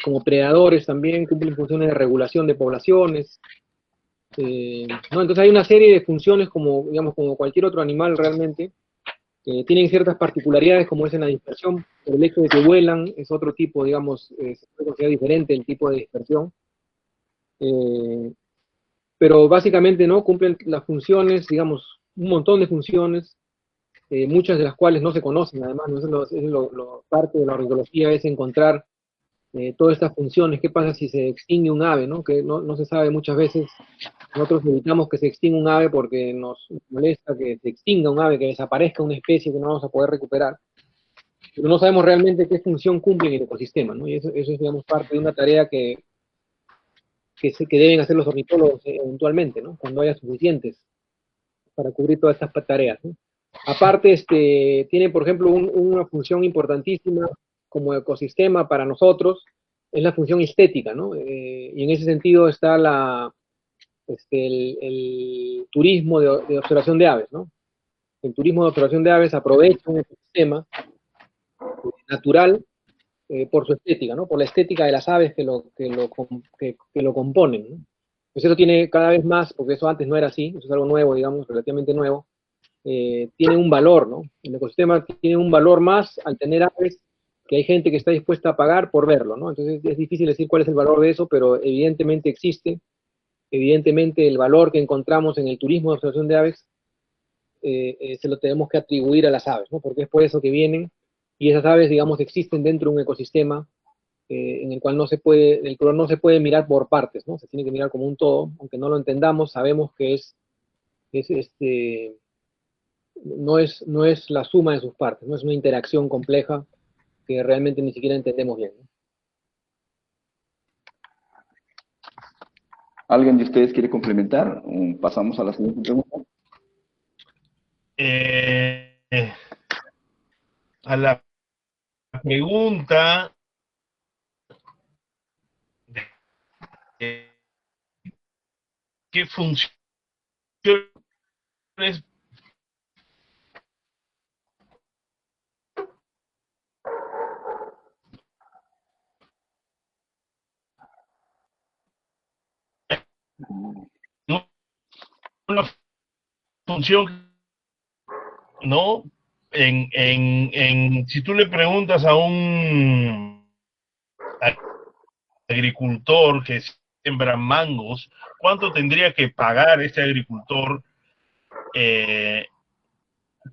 [SPEAKER 1] como predadores también, cumplen funciones de regulación de poblaciones. ¿No? Entonces hay una serie de funciones como, digamos, como cualquier otro animal realmente, que tienen ciertas particularidades, como es en la dispersión. Por el hecho de que vuelan es otro tipo, digamos, se puede considerar diferente el tipo de dispersión. Eh, pero básicamente, ¿no? Cumplen las funciones, digamos, un montón de funciones, muchas de las cuales no se conocen. Además, ¿no? Parte de la ornitología es encontrar todas estas funciones. ¿Qué pasa si se extingue un ave, ¿no? Que no se sabe muchas veces. Nosotros evitamos que se extinga un ave porque nos molesta que se extinga un ave, que desaparezca una especie que no vamos a poder recuperar, pero no sabemos realmente qué función cumple en el ecosistema, ¿no? Y eso es, digamos, parte de una tarea que deben hacer los ornitólogos eventualmente, ¿no? Cuando haya suficientes para cubrir todas estas tareas, ¿no? Aparte, tiene, por ejemplo, una función importantísima como ecosistema para nosotros, es la función estética, ¿no? Y en ese sentido está el turismo de observación de aves, ¿no? El turismo de observación de aves aprovecha un ecosistema natural por su estética, ¿no? Por la estética de las aves que lo componen, ¿no? Pues eso tiene cada vez más, porque eso antes no era así, eso es algo nuevo, digamos, relativamente nuevo, tiene un valor, ¿no? El ecosistema tiene un valor más al tener aves que hay gente que está dispuesta a pagar por verlo, ¿no? Entonces es difícil decir cuál es el valor de eso, pero evidentemente existe. Evidentemente el valor que encontramos en el turismo de observación de aves se lo tenemos que atribuir a las aves, ¿no? Porque es por eso que vienen, y esas aves, digamos, existen dentro de un ecosistema en el cual no se puede, el color no se puede mirar por partes, ¿no? Se tiene que mirar como un todo, aunque no lo entendamos, sabemos que no es la suma de sus partes, no es una interacción compleja que realmente ni siquiera entendemos bien, ¿no?
[SPEAKER 3] ¿Alguien de ustedes quiere complementar? ¿O pasamos a la siguiente pregunta?
[SPEAKER 2] A la pregunta de qué funciones una función, ¿no? Si tú le preguntas a un agricultor que siembra mangos, ¿cuánto tendría que pagar este agricultor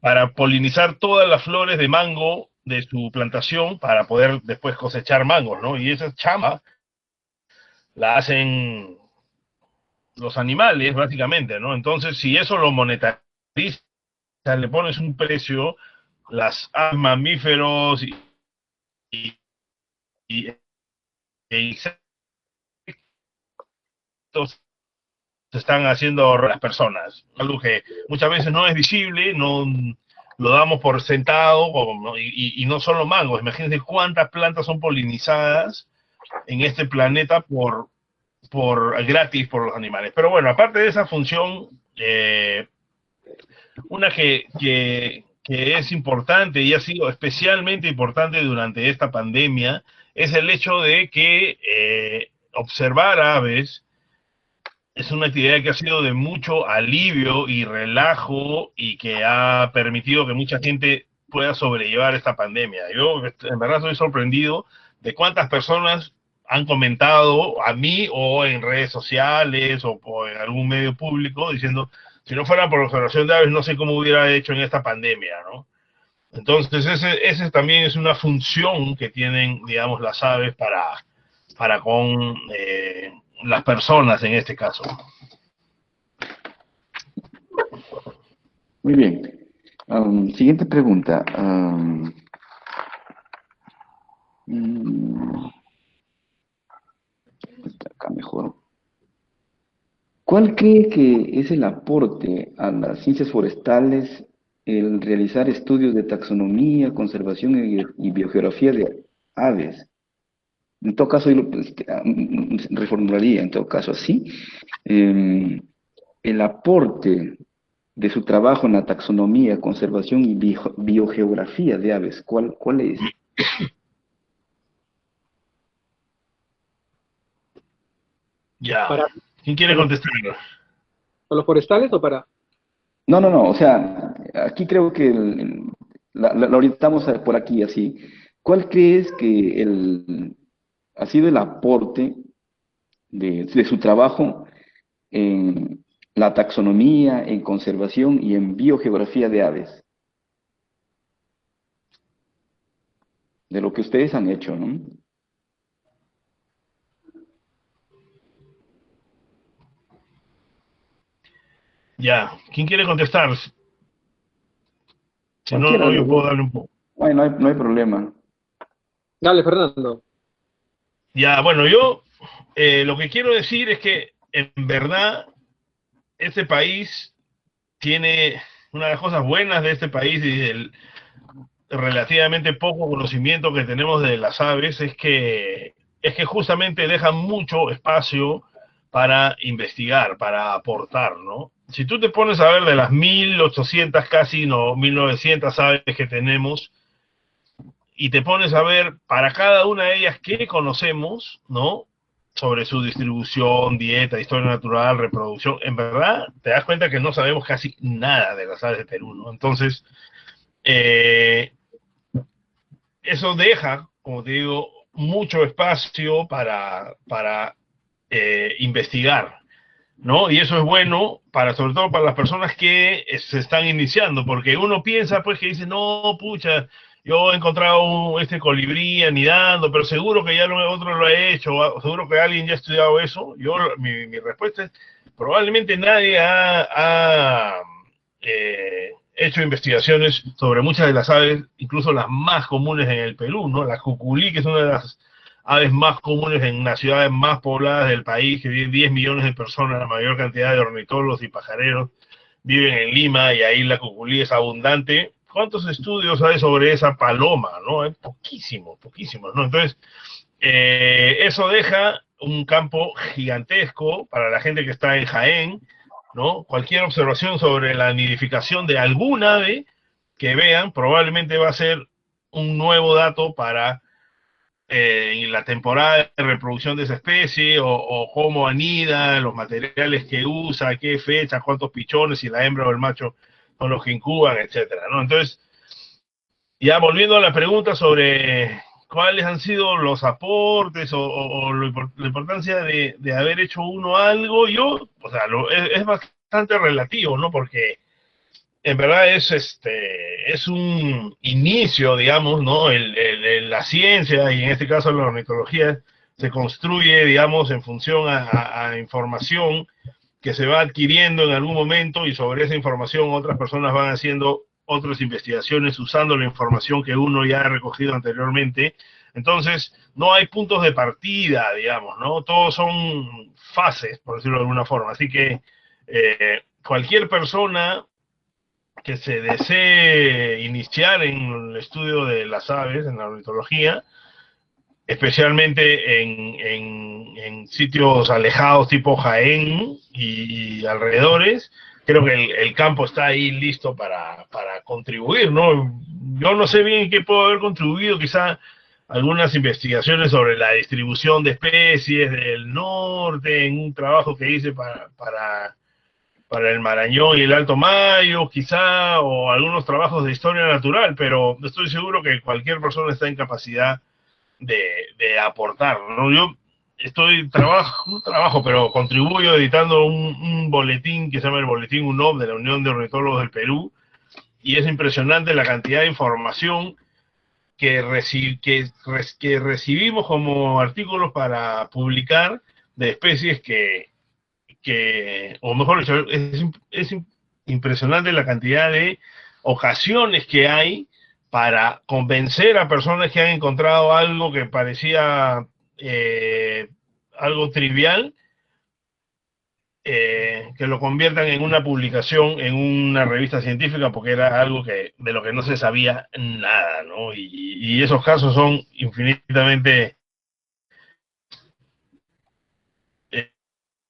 [SPEAKER 2] para polinizar todas las flores de mango de su plantación para poder después cosechar mangos, ¿no? Y esa chamba la hacen los animales, básicamente, ¿no? Entonces, si eso lo monetarizas, le pones un precio, las aves, mamíferos y insectos se están haciendo las personas, algo que muchas veces no es visible, no lo damos por sentado, ¿no? Y no solo mangos, imagínense cuántas plantas son polinizadas en este planeta por gratis por los animales. Pero bueno, aparte de esa función, una que es importante y ha sido especialmente importante durante esta pandemia es el hecho de que observar aves es una actividad que ha sido de mucho alivio y relajo y que ha permitido que mucha gente pueda sobrellevar esta pandemia. Yo en verdad estoy sorprendido de cuántas personas han comentado a mí o en redes sociales o en algún medio público diciendo, si no fuera por la observación de aves, no sé cómo hubiera hecho en esta pandemia, ¿no? Entonces, ese también es una función que tienen, digamos, las aves para con las personas en este caso.
[SPEAKER 3] Muy bien. Siguiente pregunta. Acá mejor. ¿Cuál cree que es el aporte a las ciencias forestales el realizar estudios de taxonomía, conservación y biogeografía de aves? En todo caso, yo reformularía, en todo caso, así. El aporte de su trabajo en la taxonomía, conservación y biogeografía de aves, ¿cuál es?
[SPEAKER 2] Ya.
[SPEAKER 1] Para,
[SPEAKER 2] ¿Quién quiere contestar?
[SPEAKER 1] ¿Para los forestales o para?
[SPEAKER 3] No, no, no, o sea, aquí creo que la orientamos por aquí, así. ¿Cuál crees que ha sido el aporte de su trabajo en la taxonomía, en conservación y en biogeografía de aves? De lo que ustedes han hecho, ¿no?
[SPEAKER 2] Ya. ¿Quién quiere contestar? Si no,
[SPEAKER 3] Cualquiera de
[SPEAKER 2] yo
[SPEAKER 3] los
[SPEAKER 2] puedo
[SPEAKER 3] dos.
[SPEAKER 2] darle un poco.
[SPEAKER 3] Ay, no hay problema.
[SPEAKER 1] Dale, Fernando.
[SPEAKER 2] Ya, bueno, yo lo que quiero decir es que en verdad este país tiene una de las cosas buenas de este país y del relativamente poco conocimiento que tenemos de las aves es que justamente dejan mucho espacio para investigar, para aportar, ¿no? Si tú te pones a ver de las 1800 casi, no, 1900 aves que tenemos, y te pones a ver para cada una de ellas qué conocemos, ¿no? Sobre su distribución, dieta, historia natural, reproducción, en verdad te das cuenta que no sabemos casi nada de las aves de Perú, ¿no? Entonces, eh, eso deja, como te digo, mucho espacio para investigar, ¿no? Y eso es bueno sobre todo para las personas que se están iniciando, porque uno piensa, pues, que dice, no, pucha, yo he encontrado este colibrí anidando, pero seguro que ya otro lo ha hecho, seguro que alguien ya ha estudiado eso. Mi respuesta es, probablemente nadie ha hecho investigaciones sobre muchas de las aves, incluso las más comunes en el Perú, ¿no? La cuculí, que es una de las aves más comunes en las ciudades más pobladas del país, que viven 10 millones de personas, la mayor cantidad de ornitólogos y pajareros viven en Lima, y ahí la cuculí es abundante. ¿Cuántos estudios hay sobre esa paloma, no? Hay poquísimos, ¿no? Entonces, eso deja un campo gigantesco para la gente que está en Jaén, ¿no? Cualquier observación sobre la nidificación de algún ave que vean probablemente va a ser un nuevo dato para la temporada de reproducción de esa especie, o cómo anida, los materiales que usa, qué fecha, cuántos pichones, si la hembra o el macho son los que incuban, etcétera, ¿no? Entonces, ya volviendo a la pregunta sobre cuáles han sido los aportes o la importancia de haber hecho uno algo, o sea, es bastante relativo, ¿no? Porque en verdad es un inicio, digamos, ¿no? La ciencia, y en este caso la ornitología, se construye, digamos, en función a información que se va adquiriendo en algún momento, y sobre esa información otras personas van haciendo otras investigaciones usando la información que uno ya ha recogido anteriormente. Entonces, no hay puntos de partida, digamos, ¿no? Todos son fases, por decirlo de alguna forma. Así que cualquier persona que se desee iniciar en el estudio de las aves, en la ornitología, especialmente en sitios alejados tipo Jaén y alrededores, creo que el campo está ahí listo para contribuir, ¿no? Yo no sé bien qué puedo haber contribuido, quizá algunas investigaciones sobre la distribución de especies del norte, en un trabajo que hice para el Marañón y el Alto Mayo, quizá, o algunos trabajos de historia natural, pero estoy seguro que cualquier persona está en capacidad de aportar, ¿no? Yo no trabajo, pero contribuyo editando un boletín que se llama el Boletín UNOP, de la Unión de Ornitólogos del Perú, y es impresionante la cantidad de información que recibimos como artículos para publicar, de especies o mejor dicho, es impresionante la cantidad de ocasiones que hay para convencer a personas que han encontrado algo que parecía algo trivial, que lo conviertan en una publicación en una revista científica, porque era algo de lo que no se sabía nada, ¿no? Y esos casos son infinitamente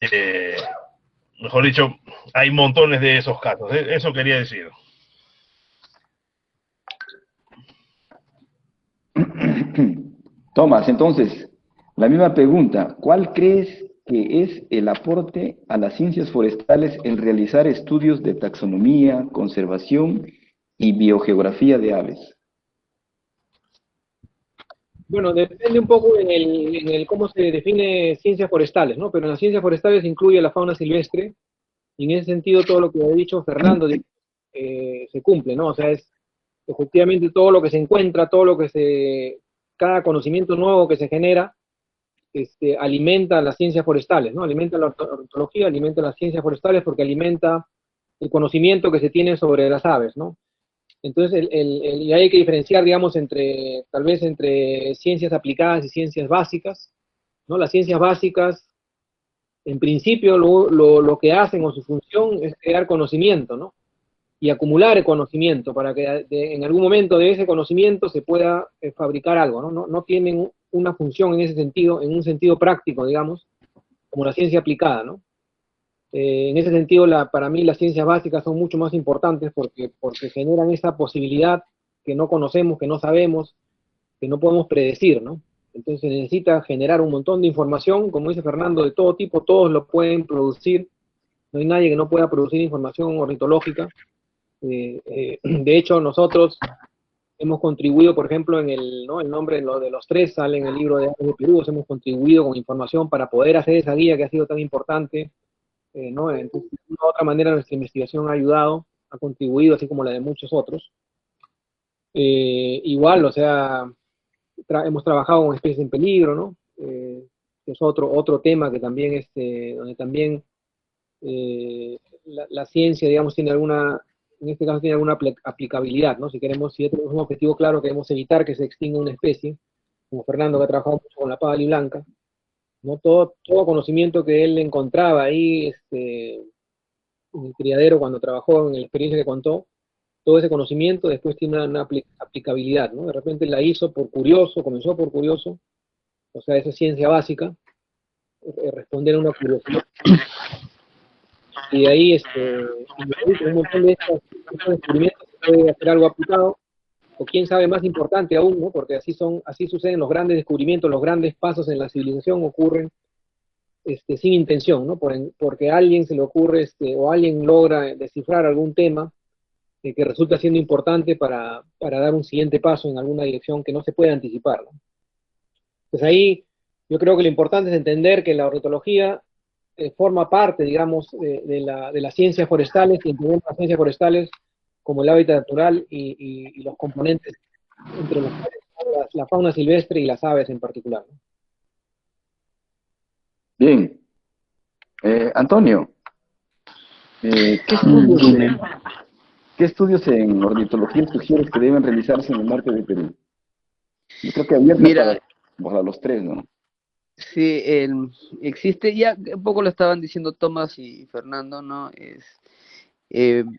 [SPEAKER 2] eh, mejor dicho, hay montones de esos casos. Eso quería decir.
[SPEAKER 3] Tomás, entonces, la misma pregunta, ¿cuál crees que es el aporte a las ciencias forestales en realizar estudios de taxonomía, conservación y biogeografía de aves?
[SPEAKER 1] Bueno, depende un poco en el cómo se define ciencias forestales, ¿no? Pero en las ciencias forestales incluye la fauna silvestre, y en ese sentido todo lo que ha dicho Fernando se cumple, ¿no? O sea, es efectivamente todo lo que se encuentra, cada conocimiento nuevo que se genera, alimenta las ciencias forestales, ¿no? Alimenta la ornitología, alimenta las ciencias forestales, porque alimenta el conocimiento que se tiene sobre las aves, ¿no? Entonces, y hay que diferenciar, digamos, tal vez entre ciencias aplicadas y ciencias básicas, ¿no? Las ciencias básicas, en principio, lo que hacen, o su función, es crear conocimiento, ¿no? Y acumular el conocimiento para que en algún momento de ese conocimiento se pueda fabricar algo, ¿no? No tienen una función en ese sentido, en un sentido práctico, digamos, como la ciencia aplicada, ¿no? En ese sentido, para mí las ciencias básicas son mucho más importantes, porque generan esa posibilidad que no conocemos, que no sabemos, que no podemos predecir, ¿no? Entonces se necesita generar un montón de información, como dice Fernando, de todo tipo, todos lo pueden producir, no hay nadie que no pueda producir información ornitológica. De hecho, nosotros hemos contribuido, por ejemplo, ¿no? El nombre de los tres sale en el libro de Aves de Perú, hemos contribuido con información para poder hacer esa guía que ha sido tan importante, ¿no? Entonces, de una u otra manera nuestra investigación ha ayudado, ha contribuido, así como la de muchos otros. Igual, o sea, hemos trabajado con especies en peligro, ¿no? Que es otro tema que también, donde también la ciencia, digamos, tiene alguna, en este caso tiene alguna aplicabilidad, ¿no? Si ya tenemos un objetivo claro, queremos evitar que se extinga una especie, como Fernando, que ha trabajado mucho con la pala blanca, ¿no? Todo conocimiento que él encontraba ahí, en el criadero, cuando trabajó en la experiencia que contó, todo ese conocimiento después tiene una aplicabilidad, ¿no? De repente la hizo por curioso, comenzó por curioso, o sea, esa ciencia básica, responder a una curiosidad. Y de ahí, con un montón de estos descubrimientos se puede hacer algo aplicado, o quién sabe, más importante aún, ¿no? Porque así suceden los grandes descubrimientos, los grandes pasos en la civilización ocurren sin intención, ¿no? Porque a alguien se le ocurre, o alguien logra descifrar algún tema que resulta siendo importante para dar un siguiente paso en alguna dirección que no se puede anticipar, ¿no? Pues ahí yo creo que lo importante es entender que la ornitología forma parte, digamos, de las ciencias forestales, y entender las ciencias forestales como el hábitat natural y los componentes entre los cuales están la fauna silvestre y las aves en particular, ¿no?
[SPEAKER 3] Bien. Antonio,
[SPEAKER 4] Dime.
[SPEAKER 3] ¿qué estudios en ornitología sugieres que deben realizarse en el norte de Perú? Yo creo que abierta
[SPEAKER 4] Mira,
[SPEAKER 3] para los tres, ¿no?
[SPEAKER 4] sí, existe, ya un poco lo estaban diciendo Tomás y Fernando, ¿no?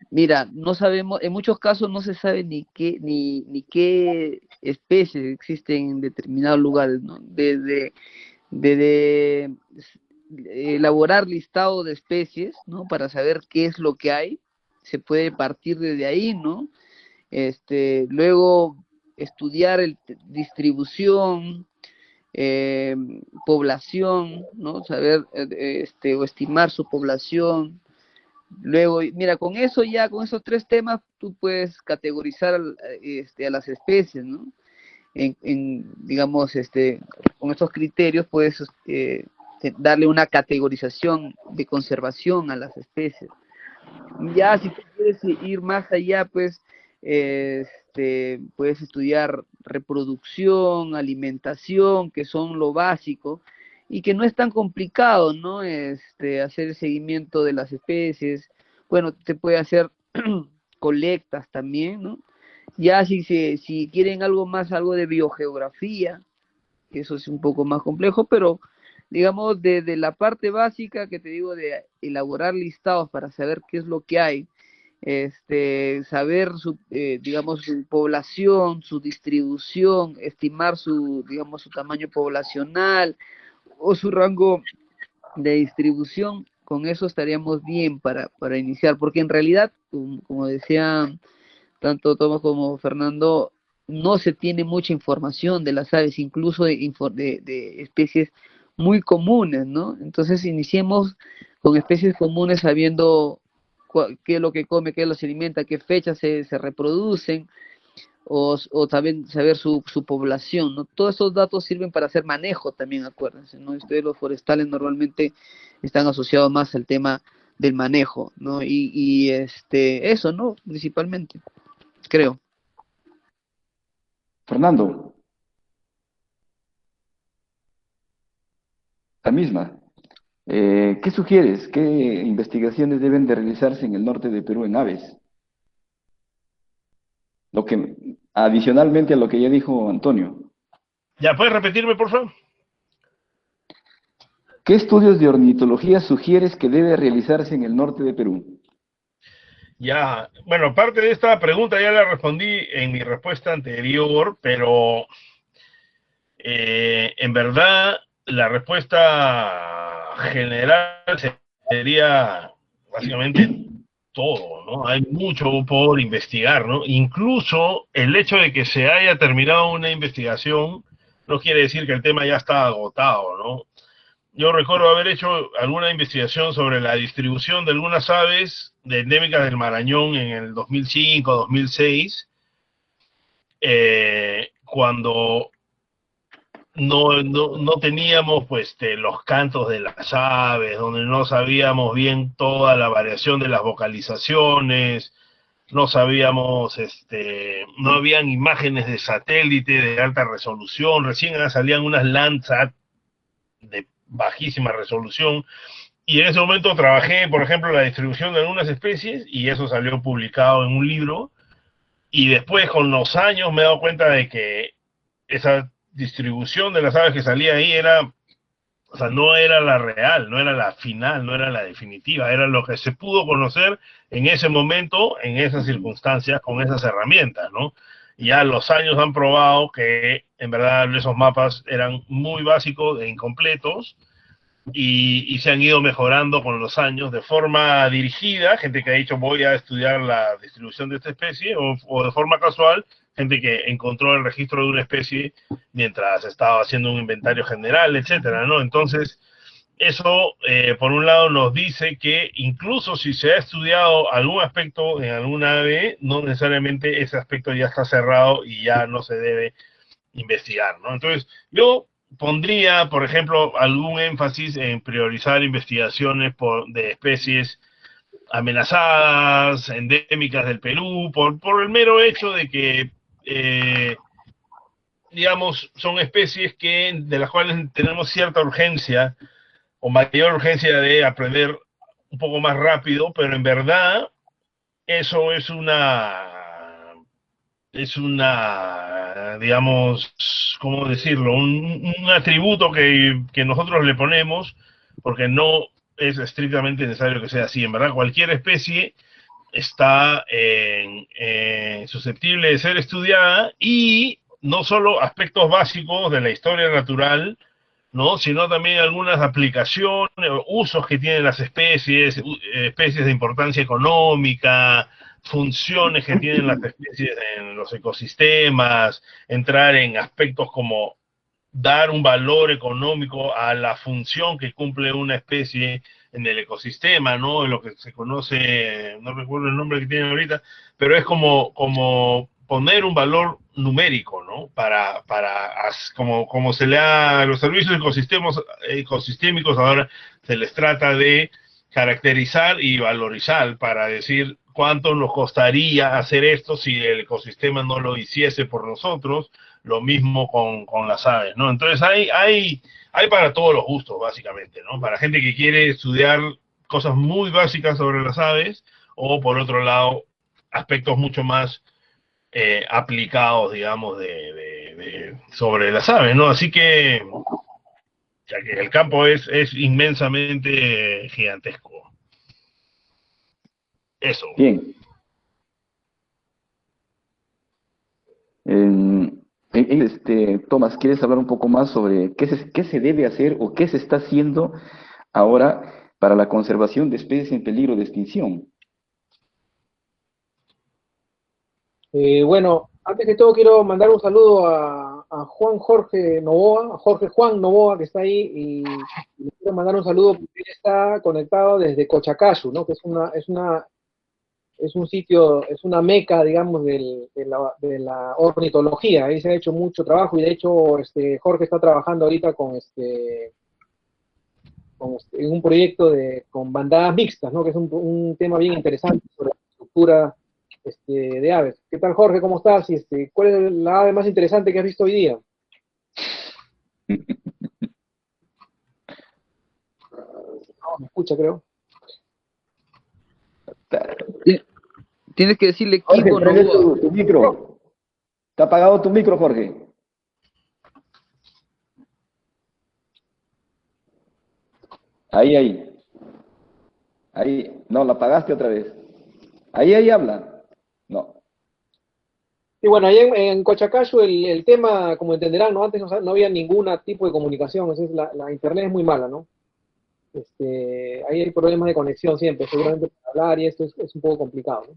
[SPEAKER 4] Mira, no sabemos, en muchos casos no se sabe ni qué especies existen en determinados lugares, ¿no? Desde elaborar listado de especies, ¿no? Para saber qué es lo que hay, se puede partir desde ahí, ¿no? Luego estudiar distribución, eh, población, ¿no? Saber o estimar su población. Luego, mira, con eso ya, con esos tres temas, tú puedes categorizar a las especies, ¿no? Digamos, con estos criterios puedes darle una categorización de conservación a las especies. Ya si tú quieres ir más allá, pues puedes estudiar reproducción, alimentación, que son lo básico, y que no es tan complicado, ¿no? Hacer el seguimiento de las especies. Bueno, te puede hacer colectas también, ¿no? Ya si quieren algo más, algo de biogeografía, que eso es un poco más complejo, pero digamos, desde la parte básica que te digo de elaborar listados para saber qué es lo que hay, saber digamos, su población, su distribución, estimar digamos, su tamaño poblacional o su rango de distribución, con eso estaríamos bien para iniciar, porque en realidad, como decían tanto Tomás como Fernando, no se tiene mucha información de las aves, incluso de especies muy comunes, ¿no? Entonces iniciemos con especies comunes sabiendo qué es lo que come, qué los alimenta, qué fechas se reproducen, o también saber su población, ¿no? Todos esos datos sirven para hacer manejo también, acuérdense, ¿no? Ustedes los forestales normalmente están asociados más al tema del manejo, ¿no? Y eso, ¿no? Principalmente, creo.
[SPEAKER 3] Fernando, la misma. ¿Qué sugieres? ¿Qué investigaciones deben de realizarse en el norte de Perú en aves? Adicionalmente a lo que ya dijo Antonio.
[SPEAKER 2] ¿Ya puedes repetirme, por favor?
[SPEAKER 3] ¿Qué estudios de ornitología sugieres que debe realizarse en el norte de Perú?
[SPEAKER 2] Ya, bueno, parte de esta pregunta ya la respondí en mi respuesta anterior, pero en verdad la respuesta general sería básicamente todo, ¿no? Hay mucho por investigar, ¿no? Incluso el hecho de que se haya terminado una investigación no quiere decir que el tema ya está agotado, ¿no? Yo recuerdo haber hecho alguna investigación sobre la distribución de algunas aves endémicas del Marañón en el 2005, 2006, cuando no teníamos pues los cantos de las aves, donde no sabíamos bien toda la variación de las vocalizaciones, no sabíamos, no habían imágenes de satélite de alta resolución, recién salían unas Landsat de bajísima resolución, y en ese momento trabajé, por ejemplo, la distribución de algunas especies, y eso salió publicado en un libro, y después con los años me he dado cuenta de que esa distribución de las aves que salía ahí era, o sea, no era la real, no era la final, no era la definitiva, era lo que se pudo conocer en ese momento, en esas circunstancias, con esas herramientas, ¿no? Y ya los años han probado que en verdad esos mapas eran muy básicos e incompletos, y se han ido mejorando con los años de forma dirigida, gente que ha dicho voy a estudiar la distribución de esta especie, o de forma casual, gente que encontró el registro de una especie mientras estaba haciendo un inventario general, etcétera, ¿no? Entonces, eso, por un lado, nos dice que incluso si se ha estudiado algún aspecto en alguna ave, no necesariamente ese aspecto ya está cerrado y ya no se debe investigar, ¿no? Entonces, yo pondría, por ejemplo, algún énfasis en priorizar investigaciones de especies amenazadas, endémicas del Perú, por el mero hecho de que, digamos, son especies de las cuales tenemos cierta urgencia o mayor urgencia de aprender un poco más rápido, pero en verdad eso digamos, ¿cómo decirlo? Un atributo que nosotros le ponemos, porque no es estrictamente necesario que sea así. En verdad, cualquier especie está susceptible de ser estudiada, y no solo aspectos básicos de la historia natural, ¿no? Sino también algunas aplicaciones, usos que tienen las especies, especies de importancia económica, funciones que tienen las especies en los ecosistemas, entrar en aspectos como dar un valor económico a la función que cumple una especie en el ecosistema, ¿no? Lo que se conoce, no recuerdo el nombre que tiene ahorita, pero es como poner un valor numérico, ¿no? Como se le da a los servicios ecosistémicos, ahora se les trata de caracterizar y valorizar para decir cuánto nos costaría hacer esto si el ecosistema no lo hiciese por nosotros. Lo mismo con las aves, ¿no? Entonces hay para todos los gustos, básicamente, ¿no? Para gente que quiere estudiar cosas muy básicas sobre las aves, o por otro lado, aspectos mucho más aplicados, digamos, sobre las aves, ¿no? Así que, ya que el campo es inmensamente gigantesco. Eso.
[SPEAKER 3] Bien. Tomás, ¿quieres hablar un poco más sobre qué se debe hacer o qué se está haciendo ahora para la conservación de especies en peligro de extinción?
[SPEAKER 1] Bueno, antes que todo quiero mandar un saludo a Jorge Novoa, a Jorge Juan Novoa, que está ahí, y le quiero mandar un saludo porque él está conectado desde Cochacasu, ¿no? Que es un sitio, es una meca, digamos, de la ornitología. Ahí se ha hecho mucho trabajo, y de hecho Jorge está trabajando ahorita en un proyecto con bandadas mixtas, ¿no? Que es un tema bien interesante sobre la estructura de aves. ¿Qué tal, Jorge? ¿Cómo estás? Y ¿cuál es la ave más interesante que has visto hoy día? No, me escucha, creo.
[SPEAKER 4] Tienes que decirle
[SPEAKER 3] Jorge,
[SPEAKER 4] Kiko
[SPEAKER 3] prende
[SPEAKER 4] Novoa.
[SPEAKER 3] tu micro. Está apagado tu micro, Jorge. Ahí. Ahí. No, la apagaste otra vez. Ahí habla. No.
[SPEAKER 1] Y bueno, ahí en Cochacayo el tema, como entenderán, ¿no? Antes no había ningún tipo de comunicación, entonces la internet es muy mala, ¿no? Ahí hay problemas de conexión siempre, seguramente para hablar y esto es un poco complicado, ¿no?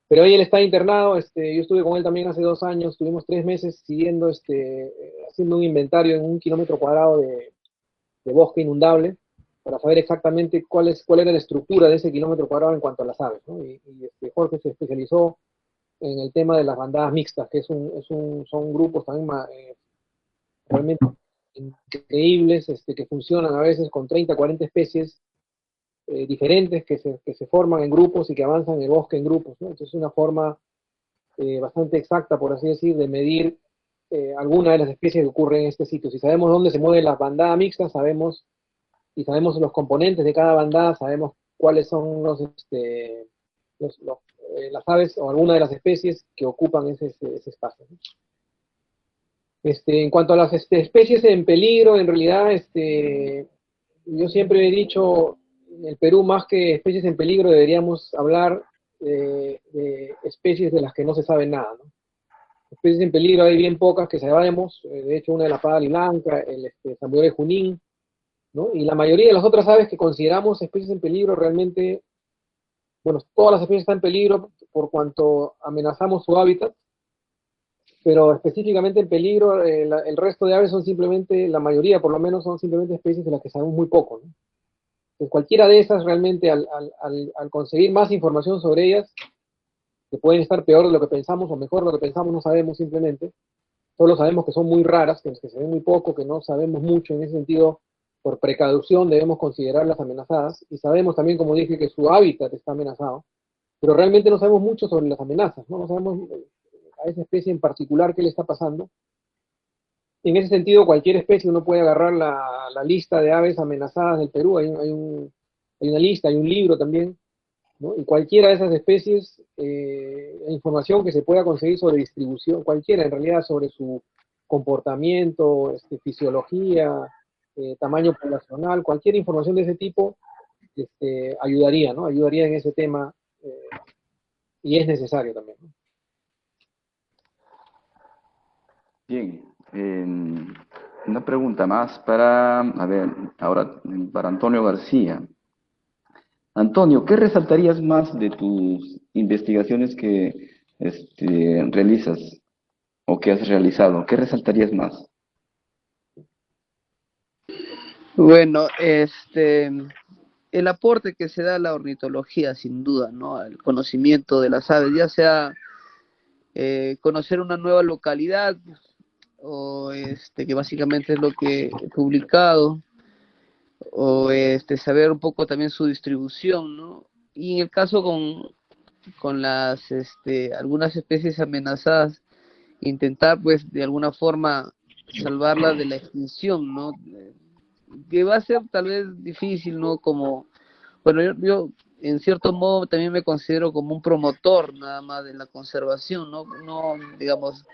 [SPEAKER 1] Pero hoy él está internado, yo estuve con él también hace 2 años, estuvimos 3 meses siguiendo, haciendo un inventario en 1 kilómetro cuadrado de bosque inundable, para saber exactamente cuál era la estructura de ese kilómetro cuadrado en cuanto a las aves, ¿no? Jorge se especializó en el tema de las bandadas mixtas, que son grupos también realmente increíbles, que funcionan a veces con 30, 40 especies diferentes que se forman en grupos y que avanzan en el bosque en grupos, ¿no? Entonces es una forma bastante exacta, por así decir, de medir alguna de las especies que ocurren en este sitio. Si sabemos dónde se mueven las bandadas mixtas, sabemos los componentes de cada bandada, sabemos cuáles son las aves o alguna de las especies que ocupan ese espacio, ¿no? En cuanto a las especies en peligro, en realidad, yo siempre he dicho, en el Perú, más que especies en peligro, deberíamos hablar de especies de las que no se sabe nada, ¿no? Especies en peligro hay bien pocas que sabemos, de hecho una de la pava blanca, el Sambuera de Junín, ¿no? Y la mayoría de las otras aves que consideramos especies en peligro realmente, bueno, todas las especies están en peligro por cuanto amenazamos su hábitat, pero específicamente en peligro, el resto de aves son simplemente, la mayoría por lo menos, son simplemente especies de las que sabemos muy poco, ¿no? Entonces, cualquiera de esas realmente, al conseguir más información sobre ellas, que pueden estar peor de lo que pensamos o mejor de lo que pensamos, no sabemos simplemente, solo sabemos que son muy raras, que se ven muy poco, que no sabemos mucho en ese sentido. Por precaución debemos considerarlas amenazadas, y sabemos también, como dije, que su hábitat está amenazado, pero realmente no sabemos mucho sobre las amenazas, ¿no? No sabemos a esa especie en particular qué le está pasando. En ese sentido, cualquier especie, uno puede agarrar la lista de aves amenazadas del Perú, hay una lista, hay un libro también, ¿no? Y cualquiera de esas especies, la información que se pueda conseguir sobre distribución, cualquiera en realidad, sobre su comportamiento, fisiología, tamaño poblacional, cualquier información de ese tipo, ayudaría, ¿no? Ayudaría en ese tema, y es necesario también, ¿no?
[SPEAKER 3] Bien, una pregunta más para, a ver, ahora para Antonio García. Antonio, ¿qué resaltarías más de tus investigaciones que realizas o que has realizado? ¿Qué resaltarías más?
[SPEAKER 4] Bueno, el aporte que se da a la ornitología, sin duda, ¿no? El conocimiento de las aves, ya sea conocer una nueva localidad, o que básicamente es lo que he publicado, o saber un poco también su distribución, ¿no? Y en el caso con las algunas especies amenazadas, intentar pues de alguna forma salvarlas de la extinción, ¿no? Que va a ser tal vez difícil, ¿no? Como, bueno, yo en cierto modo también me considero como un promotor nada más de la conservación, ¿no? No, digamos,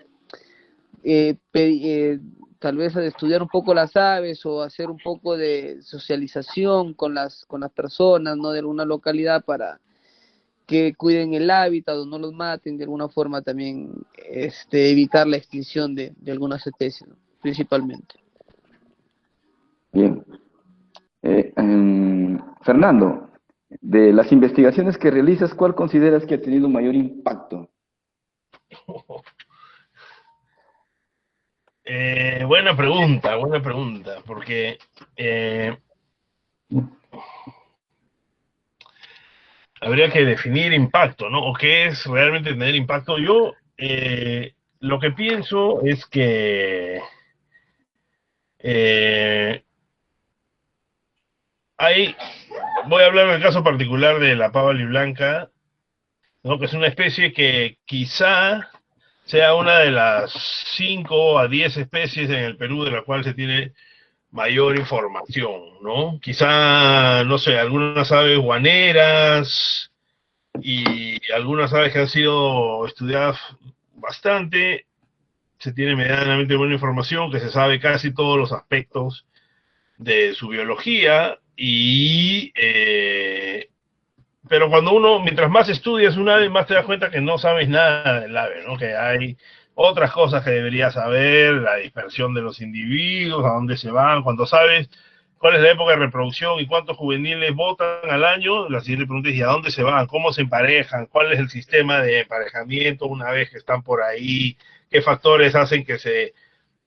[SPEAKER 4] tal vez a estudiar un poco las aves o hacer un poco de socialización con las personas, ¿no? De alguna localidad para que cuiden el hábitat o no los maten, de alguna forma también evitar la extinción de algunas especies, ¿no? Principalmente.
[SPEAKER 3] Bien. Fernando, de las investigaciones que realizas, ¿cuál consideras que ha tenido mayor impacto?
[SPEAKER 2] Buena pregunta, porque habría que definir impacto, ¿no? ¿O qué es realmente tener impacto? Yo lo que pienso es que voy a hablar del caso particular de la pava blanca, ¿no? Que es una especie que quizá sea una de las 5 a 10 especies en el Perú de la cual se tiene mayor información, ¿no? Quizá, no sé, algunas aves guaneras y algunas aves que han sido estudiadas bastante, se tiene medianamente buena información, que se sabe casi todos los aspectos de su biología pero cuando mientras más estudias un ave, más te das cuenta que no sabes nada del ave, ¿no? Que hay otras cosas que deberías saber, la dispersión de los individuos, a dónde se van, cuando sabes cuál es la época de reproducción y cuántos juveniles botan al año, la siguiente pregunta es, ¿y a dónde se van? ¿Cómo se emparejan? ¿Cuál es el sistema de emparejamiento una vez que están por ahí? ¿Qué factores hacen que se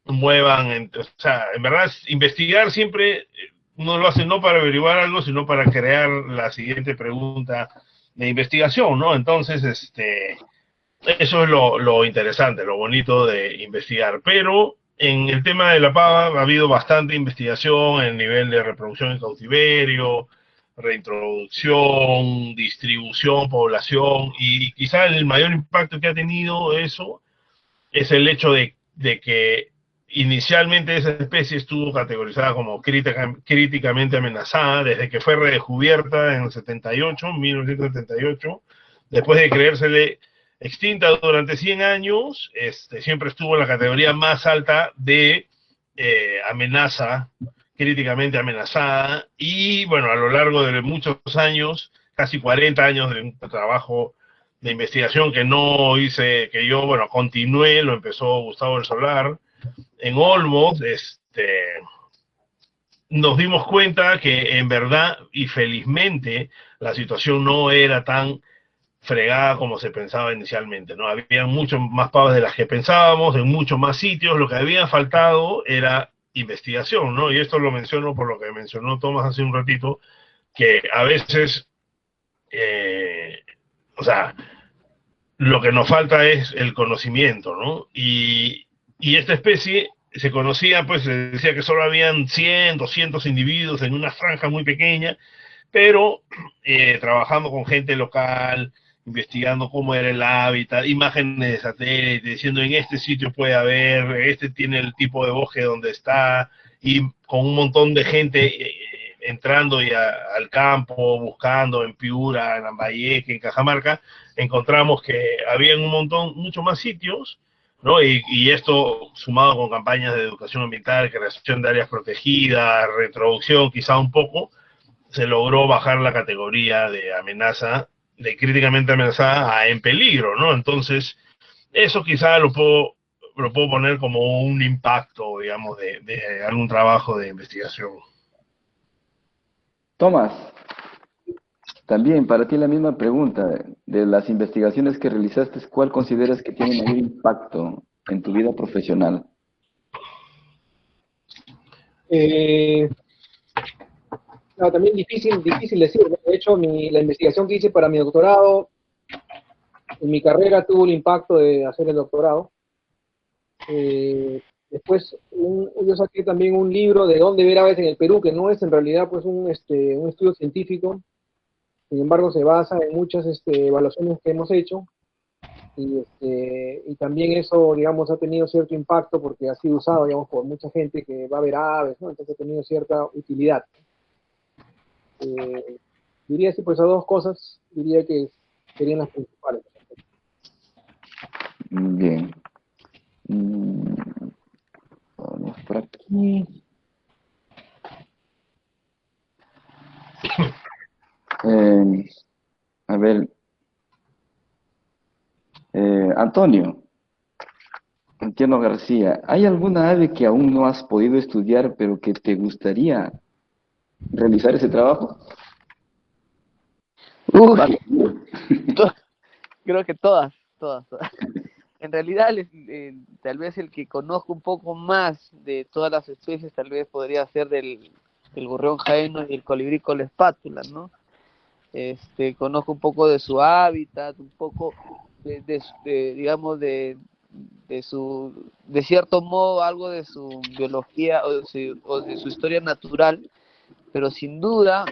[SPEAKER 2] muevan? O sea, en verdad, investigar siempre uno lo hace no para averiguar algo, sino para crear la siguiente pregunta de investigación, ¿no? Entonces, eso es lo interesante, lo bonito de investigar. Pero en el tema de la pava ha habido bastante investigación en el nivel de reproducción en cautiverio, reintroducción, distribución, población, y quizá el mayor impacto que ha tenido eso es el hecho de que inicialmente esa especie estuvo categorizada como críticamente amenazada desde que fue redescubierta en el 78, 1978, después de creérsele extinta durante 100 años, siempre estuvo en la categoría más alta de amenaza, críticamente amenazada, y bueno, a lo largo de muchos años, casi 40 años de un trabajo de investigación que no hice, que yo, bueno, continué, lo empezó Gustavo del Solar, en Olmos, nos dimos cuenta que en verdad y felizmente la situación no era tan fregada como se pensaba inicialmente, ¿no? Había mucho más pavas de las que pensábamos, en muchos más sitios, lo que había faltado era investigación, ¿no? Y esto lo menciono por lo que mencionó Tomás hace un ratito, que a veces, o sea, lo que nos falta es el conocimiento, ¿no? Y esta especie se conocía, pues se decía que solo habían 100, 200 individuos en una franja muy pequeña, pero trabajando con gente local, investigando cómo era el hábitat, imágenes de satélite, diciendo en este sitio puede haber, este tiene el tipo de bosque donde está, y con un montón de gente entrando al campo, buscando en Piura, en Lambayeque, en Cajamarca, encontramos que había un montón, muchos más sitios, ¿no? Y esto sumado con campañas de educación ambiental, creación de áreas protegidas, reintroducción quizá un poco, se logró bajar la categoría de amenaza, de críticamente amenazada a en peligro, ¿no? Entonces, eso quizá lo puedo poner como un impacto, digamos, de algún trabajo de investigación.
[SPEAKER 3] Tomás, también para ti la misma pregunta. De las investigaciones que realizaste, ¿cuál consideras que tiene mayor impacto en tu vida profesional?
[SPEAKER 1] No, también difícil decir. De hecho, la investigación que hice para mi doctorado, en mi carrera tuvo el impacto de hacer el doctorado. Después, yo saqué también un libro de dónde ver aves en el Perú, que no es en realidad pues un estudio científico, sin embargo se basa en muchas evaluaciones que hemos hecho, y también eso, digamos, ha tenido cierto impacto porque ha sido usado, digamos, por mucha gente que va a ver aves, ¿no? Entonces ha tenido cierta utilidad. Diría así, pues, a dos cosas, diría que serían las principales.
[SPEAKER 3] Bien. Vamos por aquí. A ver, Antonio García, ¿hay alguna ave que aún no has podido estudiar, pero que te gustaría realizar ese trabajo?
[SPEAKER 4] Vale. Creo que todas. En realidad, tal vez el que conozco un poco más de todas las especies, tal vez podría ser del gorrión jaeno y el colibrí con la espátula, ¿no? Conozco un poco de su hábitat, un poco digamos, de cierto modo, algo de su biología o de su historia natural, pero sin duda,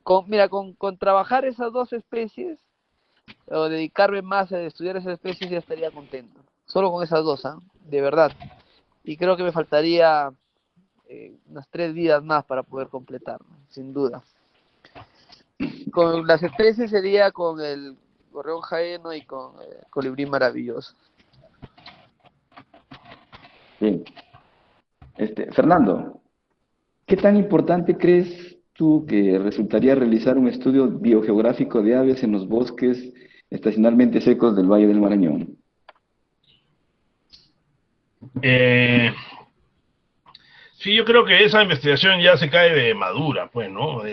[SPEAKER 4] con trabajar esas dos especies, o dedicarme más a estudiar esas especies, ya estaría contento. Solo con esas dos, de verdad. Y creo que me faltaría unas 3 vidas más para poder completarlo, sin duda. Con las especies sería con el gorrión jaeno y con el colibrí maravilloso.
[SPEAKER 3] Bien. Fernando, ¿qué tan importante crees tú que resultaría realizar un estudio biogeográfico de aves en los bosques estacionalmente secos del Valle del Marañón?
[SPEAKER 2] Sí, yo creo que esa investigación ya se cae de madura, pues, ¿no?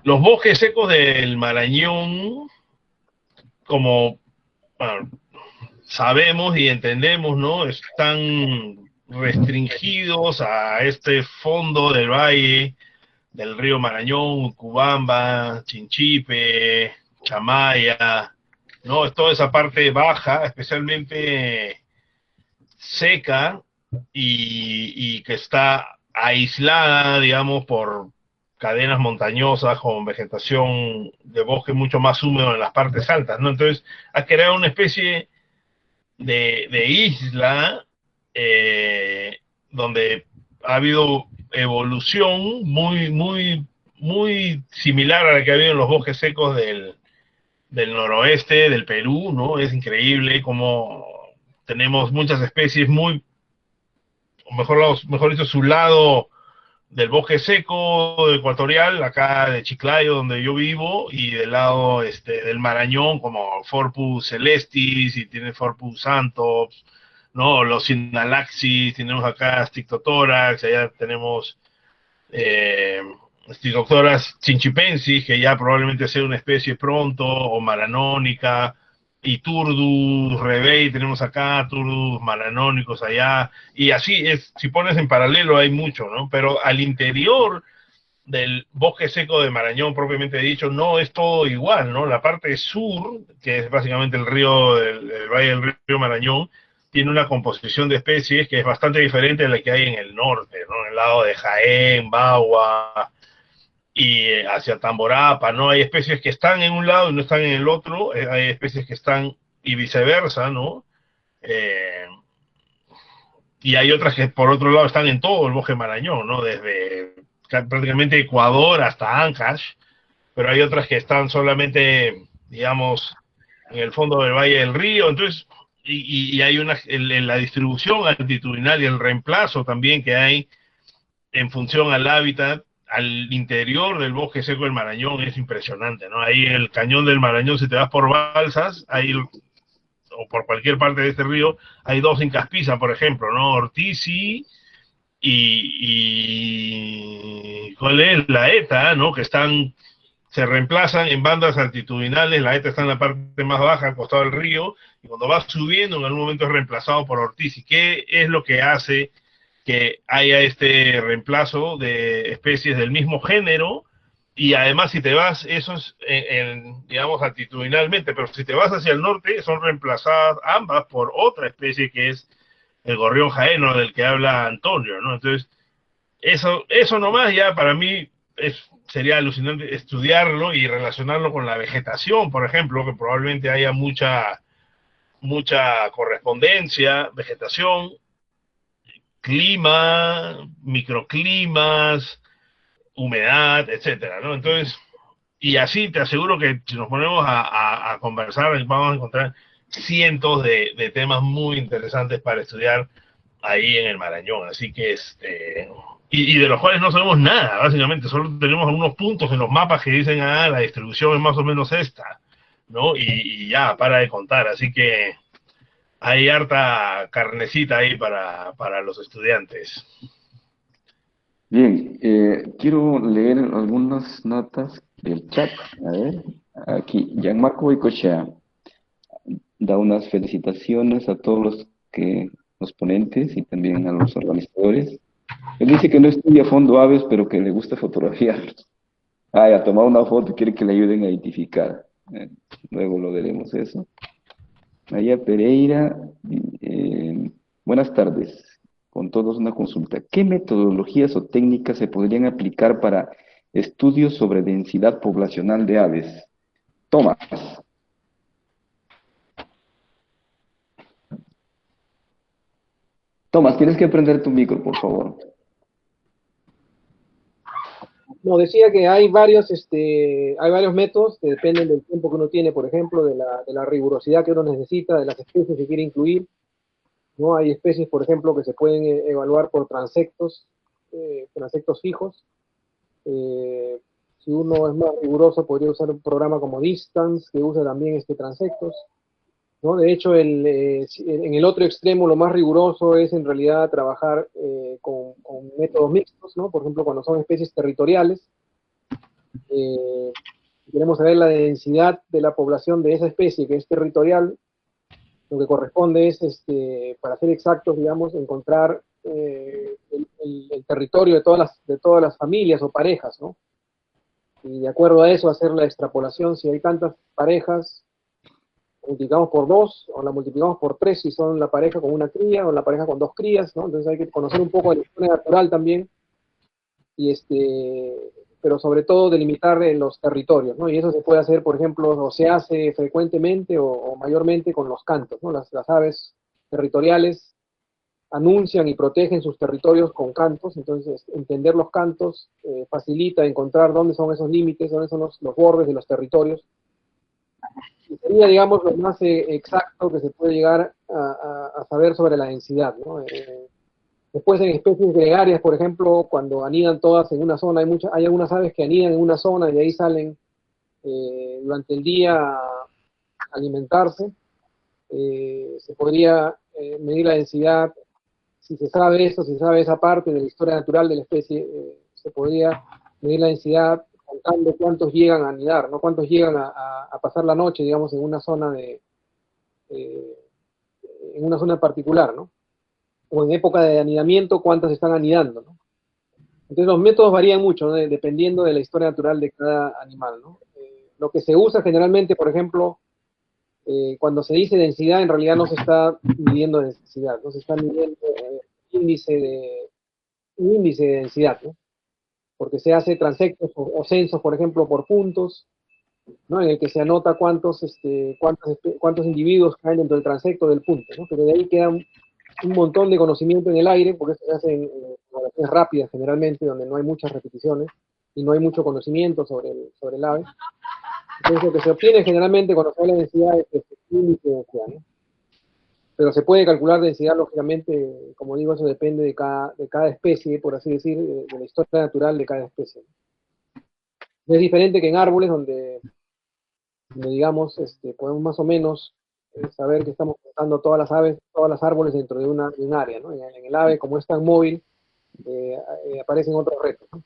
[SPEAKER 2] Los bosques secos del Marañón, como bueno, sabemos y entendemos, ¿no? Están restringidos a este fondo del valle, del río Marañón, Cubamba, Chinchipe, Chamaya, ¿no? Es toda esa parte baja, especialmente seca y que está aislada, digamos, por cadenas montañosas con vegetación de bosque mucho más húmedo en las partes altas, ¿no? Entonces, ha creado una especie de isla donde ha habido evolución muy similar a la que ha habido en los bosques secos del noroeste del Perú, ¿no? Es increíble cómo tenemos muchas especies o mejor dicho, su lado del bosque seco ecuatorial, acá de Chiclayo, donde yo vivo, y del lado del Marañón, como Forpus celestis, y tiene Forpus santops, ¿no? Los Sinalaxis, tenemos acá Stictotórax, allá tenemos Stictotórax chinchipensis, que ya probablemente sea una especie pronto, o maranónica, y Turdus rebei tenemos acá, Turdus maranónicos allá, y así es, si pones en paralelo hay mucho, ¿no? Pero al interior del bosque seco de Marañón, propiamente dicho, no es todo igual, ¿no? La parte sur, que es básicamente el valle del río Marañón, tiene una composición de especies que es bastante diferente a la que hay en el norte, ¿no? En el lado de Jaén, Bagua y hacia Tamborapa, ¿no? Hay especies que están en un lado y no están en el otro, hay especies que están y viceversa, ¿no? Eh, y hay otras que por otro lado están en todo el bosque Marañón, ¿no? Desde prácticamente Ecuador hasta Ancash, pero hay otras que están solamente, digamos, en el fondo del Valle del Río, entonces, y hay la distribución altitudinal y el reemplazo también que hay en función al hábitat, al interior del bosque seco del Marañón es impresionante, ¿no? Ahí en el cañón del Marañón, si te vas por Balsas, ahí, o por cualquier parte de este río, hay dos en Caspiza, por ejemplo, ¿no? Ortizi y ¿cuál es? La ETA, ¿no? Que se reemplazan en bandas altitudinales, la ETA está en la parte más baja, al costado del río, y cuando va subiendo, en algún momento es reemplazado por Ortiz. ¿Y qué es lo que hace que haya este reemplazo de especies del mismo género? Y además, si te vas, eso es, digamos, altitudinalmente, pero si te vas hacia el norte, son reemplazadas ambas por otra especie que es el gorrión jaeno, del que habla Antonio, ¿no? Entonces, eso nomás ya para mí sería alucinante estudiarlo y relacionarlo con la vegetación, por ejemplo, que probablemente haya mucha correspondencia, vegetación, clima, microclimas, humedad, etcétera, ¿no? Entonces, y así te aseguro que si nos ponemos a conversar, vamos a encontrar cientos de temas muy interesantes para estudiar ahí en el Marañón. Así que y de los cuales no sabemos nada, básicamente, solo tenemos algunos puntos en los mapas que dicen, la distribución es más o menos esta, ¿no? Y ya, para de contar. Así que hay harta carnecita ahí para los estudiantes.
[SPEAKER 3] Bien, quiero leer algunas notas del chat. A ver, aquí, Gianmarco Boicochea da unas felicitaciones a todos los ponentes y también a los organizadores. Él dice que no estudia a fondo aves, pero que le gusta fotografiar. Ha tomado una foto y quiere que le ayuden a identificar. Luego lo veremos eso. María Pereira, buenas tardes. Con todos una consulta. ¿Qué metodologías o técnicas se podrían aplicar para estudios sobre densidad poblacional de aves? Tomás. Tomás, tienes que prender tu micro, por favor.
[SPEAKER 1] No, decía que hay varios métodos que dependen del tiempo que uno tiene, por ejemplo, de la rigurosidad que uno necesita, de las especies que quiere incluir, ¿no? Hay especies, por ejemplo, que se pueden evaluar por transectos fijos. Si uno es más riguroso, podría usar un programa como Distance, que usa también transectos, ¿no? De hecho, en el otro extremo, lo más riguroso es en realidad trabajar con métodos mixtos, ¿no? Por ejemplo, cuando son especies territoriales, queremos saber la densidad de la población de esa especie que es territorial, lo que corresponde es, para ser exactos, digamos, encontrar el territorio de todas las familias o parejas, ¿no? Y de acuerdo a eso hacer la extrapolación, si hay tantas parejas, multiplicamos por 2 o la multiplicamos por 3 si son la pareja con una cría o la pareja con 2 crías, ¿no? Entonces hay que conocer un poco de la historia natural también pero sobre todo delimitar los territorios, ¿no? Y eso se puede hacer, por ejemplo, o se hace frecuentemente o mayormente con los cantos, ¿no? Las aves territoriales anuncian y protegen sus territorios con cantos, entonces entender los cantos facilita encontrar dónde son esos límites, dónde son los bordes de los territorios. Y sería, digamos, lo más exacto que se puede llegar a saber sobre la densidad, ¿no? Después en especies gregarias, por ejemplo, cuando anidan todas en una zona, hay algunas aves que anidan en una zona y de ahí salen durante el día a alimentarse. Se podría medir la densidad, si se sabe eso, si se sabe esa parte de la historia natural de la especie, se podría medir la densidad contando cuántos llegan a anidar, ¿no? Cuántos llegan a pasar la noche, digamos, en una zona en una zona particular, ¿no? O en época de anidamiento, cuántas están anidando, ¿no? Entonces los métodos varían mucho, ¿no? Dependiendo de la historia natural de cada animal, ¿no? Lo que se usa generalmente, por ejemplo, cuando se dice densidad, en realidad no se está midiendo densidad, no se está midiendo un índice de densidad, ¿no? Porque se hace transectos o censos, por ejemplo, por puntos, ¿no? En el que se anota cuántos individuos caen dentro del transecto del punto, ¿no? Pero de ahí queda un montón de conocimiento en el aire, porque se hace en evaluaciones rápidas generalmente, donde no hay muchas repeticiones y no hay mucho conocimiento sobre el ave. Entonces lo que se obtiene generalmente cuando se habla de densidad es el índice de densidad, ¿no? Pero se puede calcular densidad, lógicamente, como digo, eso depende de cada especie, por así decir, de la historia natural de cada especie. Es diferente que en árboles, donde digamos, podemos más o menos saber que estamos contando todas las aves, todas las árboles dentro de un área, ¿no? En el ave, como es tan móvil, aparecen otros retos, ¿no?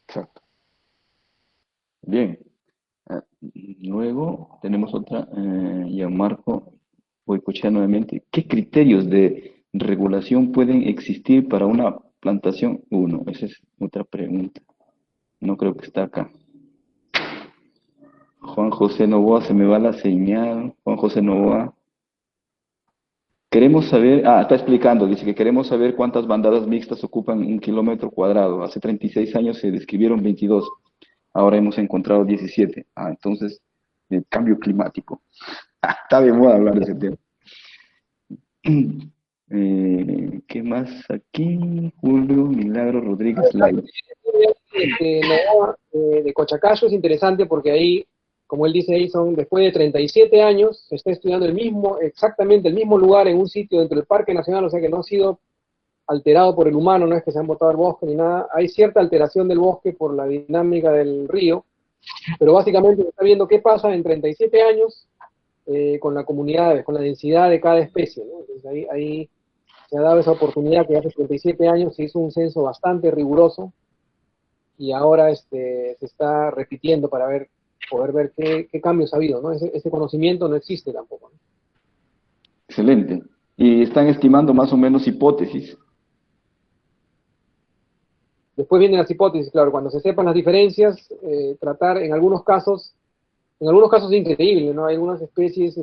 [SPEAKER 3] Exacto. Bien. Luego tenemos otra, Gianmarco Boicochea nuevamente. ¿Qué criterios de regulación pueden existir para una plantación? Uno, esa es otra pregunta. No creo que está acá. Juan José Novoa, se me va la señal. Juan José Novoa. Queremos saber, está explicando, dice que queremos saber cuántas bandadas mixtas ocupan 1 kilómetro cuadrado. Hace 36 años se describieron 22. Ahora hemos encontrado 17. Entonces, el cambio climático. Está de moda hablar de ese tema. ¿Qué más aquí? Julio Milagro Rodríguez Live.
[SPEAKER 1] De Cochacayo es interesante porque ahí, como él dice ahí, después de 37 años, se está estudiando exactamente el mismo lugar en un sitio dentro del Parque Nacional, o sea que no ha sido alterado por el humano, no es que se han botado el bosque ni nada. Hay cierta alteración del bosque por la dinámica del río, pero básicamente se está viendo qué pasa en 37 años con la comunidad, con la densidad de cada especie, ¿no? Entonces ahí se ha dado esa oportunidad que hace 37 años se hizo un censo bastante riguroso y ahora se está repitiendo para poder ver qué cambios ha habido, ¿no? Ese conocimiento no existe tampoco, ¿no?
[SPEAKER 3] Excelente. Y están estimando más o menos hipótesis.
[SPEAKER 1] Después vienen las hipótesis, claro, cuando se sepan las diferencias, tratar en algunos casos es increíble, ¿no? Hay algunas especies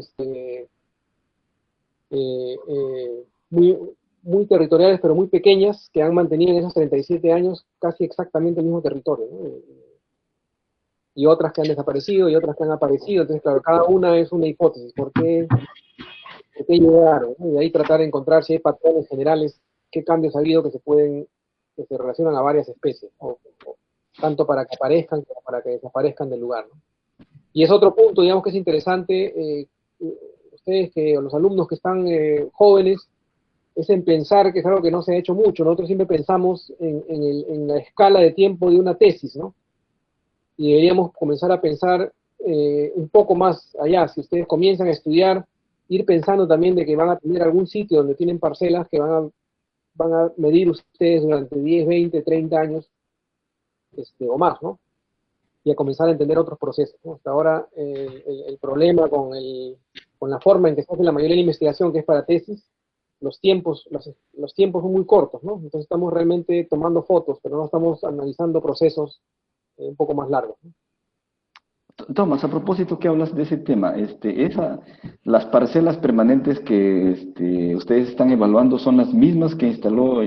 [SPEAKER 1] muy, muy territoriales, pero muy pequeñas, que han mantenido en esos 37 años casi exactamente el mismo territorio, ¿no? Y otras que han desaparecido y otras que han aparecido. Entonces, claro, cada una es una hipótesis. ¿Por qué llegaron? ¿No? Y de ahí tratar de encontrar si hay patrones generales, qué cambios ha habido que se relacionan a varias especies, tanto para que aparezcan como para que desaparezcan del lugar, ¿no? Y es otro punto, digamos, que es interesante, ustedes, los alumnos que están jóvenes, es en pensar que es algo que no se ha hecho mucho. Nosotros siempre pensamos en la escala de tiempo de una tesis, ¿no? Y deberíamos comenzar a pensar un poco más allá. Si ustedes comienzan a estudiar, ir pensando también de que van a tener algún sitio donde tienen parcelas que van a medir ustedes durante 10, 20, 30 años o más, ¿no? Y a comenzar a entender otros procesos, ¿no? Hasta ahora el problema con la forma en que se hace la mayoría de la investigación, que es para tesis, los tiempos son muy cortos, ¿no? Entonces estamos realmente tomando fotos, pero no estamos analizando procesos un poco más largos, ¿no?
[SPEAKER 3] Tomás, a propósito que hablas de ese tema, las parcelas permanentes que ustedes están evaluando son las mismas que instaló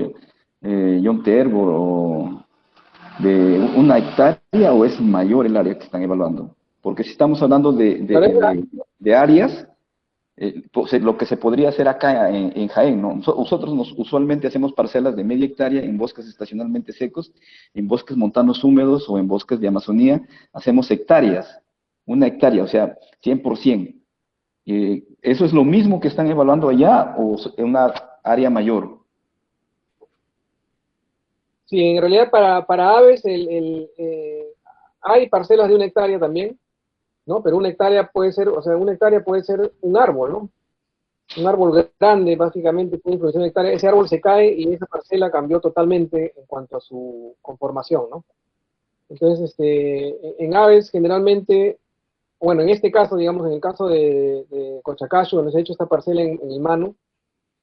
[SPEAKER 3] John Terbo de 1 hectárea o es mayor el área que están evaluando? Porque si estamos hablando de áreas, pues, lo que se podría hacer acá en Jaén, ¿no? Nosotros usualmente hacemos parcelas de media hectárea en bosques estacionalmente secos, en bosques montanos húmedos o en bosques de Amazonía, hacemos hectáreas, 1 hectárea, o sea, 100%. ¿Eso es lo mismo que están evaluando allá o en una área mayor?
[SPEAKER 1] Sí, en realidad para aves hay parcelas de 1 hectárea también, ¿no? Pero 1 hectárea puede ser, o sea, 1 hectárea puede ser un árbol, ¿no? Un árbol grande, básicamente, tiene producción de 1 hectárea. Ese árbol se cae y esa parcela cambió totalmente en cuanto a su conformación, ¿no? Entonces, en aves generalmente, bueno, en este caso, digamos, en el caso de Cochacacho, donde se ha hecho esta parcela en el Manu,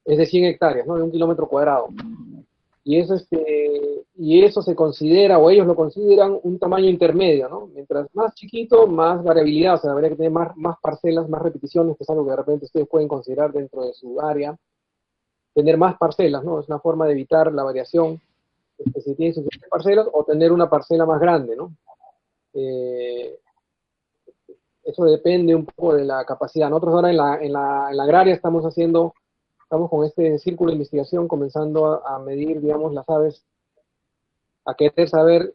[SPEAKER 1] es de 100 hectáreas, ¿no? De 1 km². Y eso se considera, o ellos lo consideran, un tamaño intermedio, ¿no? Mientras más chiquito, más variabilidad, o sea, habría que tener más parcelas, más repeticiones, que es algo que de repente ustedes pueden considerar dentro de su área, tener más parcelas, ¿no? Es una forma de evitar la variación, si tienen suficientes parcelas, o tener una parcela más grande, ¿no? Eh, Eso depende un poco de la capacidad. Nosotros ahora en la agraria estamos con este círculo de investigación comenzando a medir, digamos, las aves, a querer saber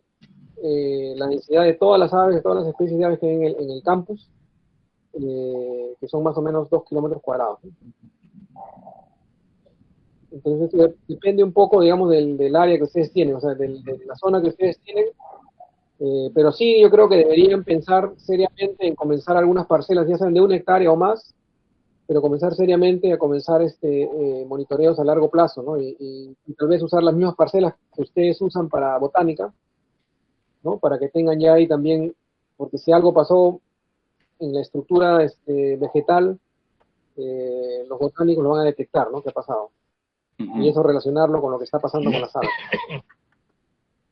[SPEAKER 1] la densidad de todas las aves, de todas las especies de aves que hay en el campus, que son más o menos 2 km². Entonces, depende un poco, digamos, del área que ustedes tienen, o sea, de la zona que ustedes tienen, pero sí, yo creo que deberían pensar seriamente en comenzar algunas parcelas, ya sean de 1 hectárea o más, pero comenzar seriamente a comenzar monitoreos a largo plazo, ¿no? Y tal vez usar las mismas parcelas que ustedes usan para botánica, ¿no? Para que tengan ya ahí también, porque si algo pasó en la estructura vegetal, los botánicos lo van a detectar, ¿no? ¿Qué ha pasado? Y eso relacionarlo con lo que está pasando con las aves.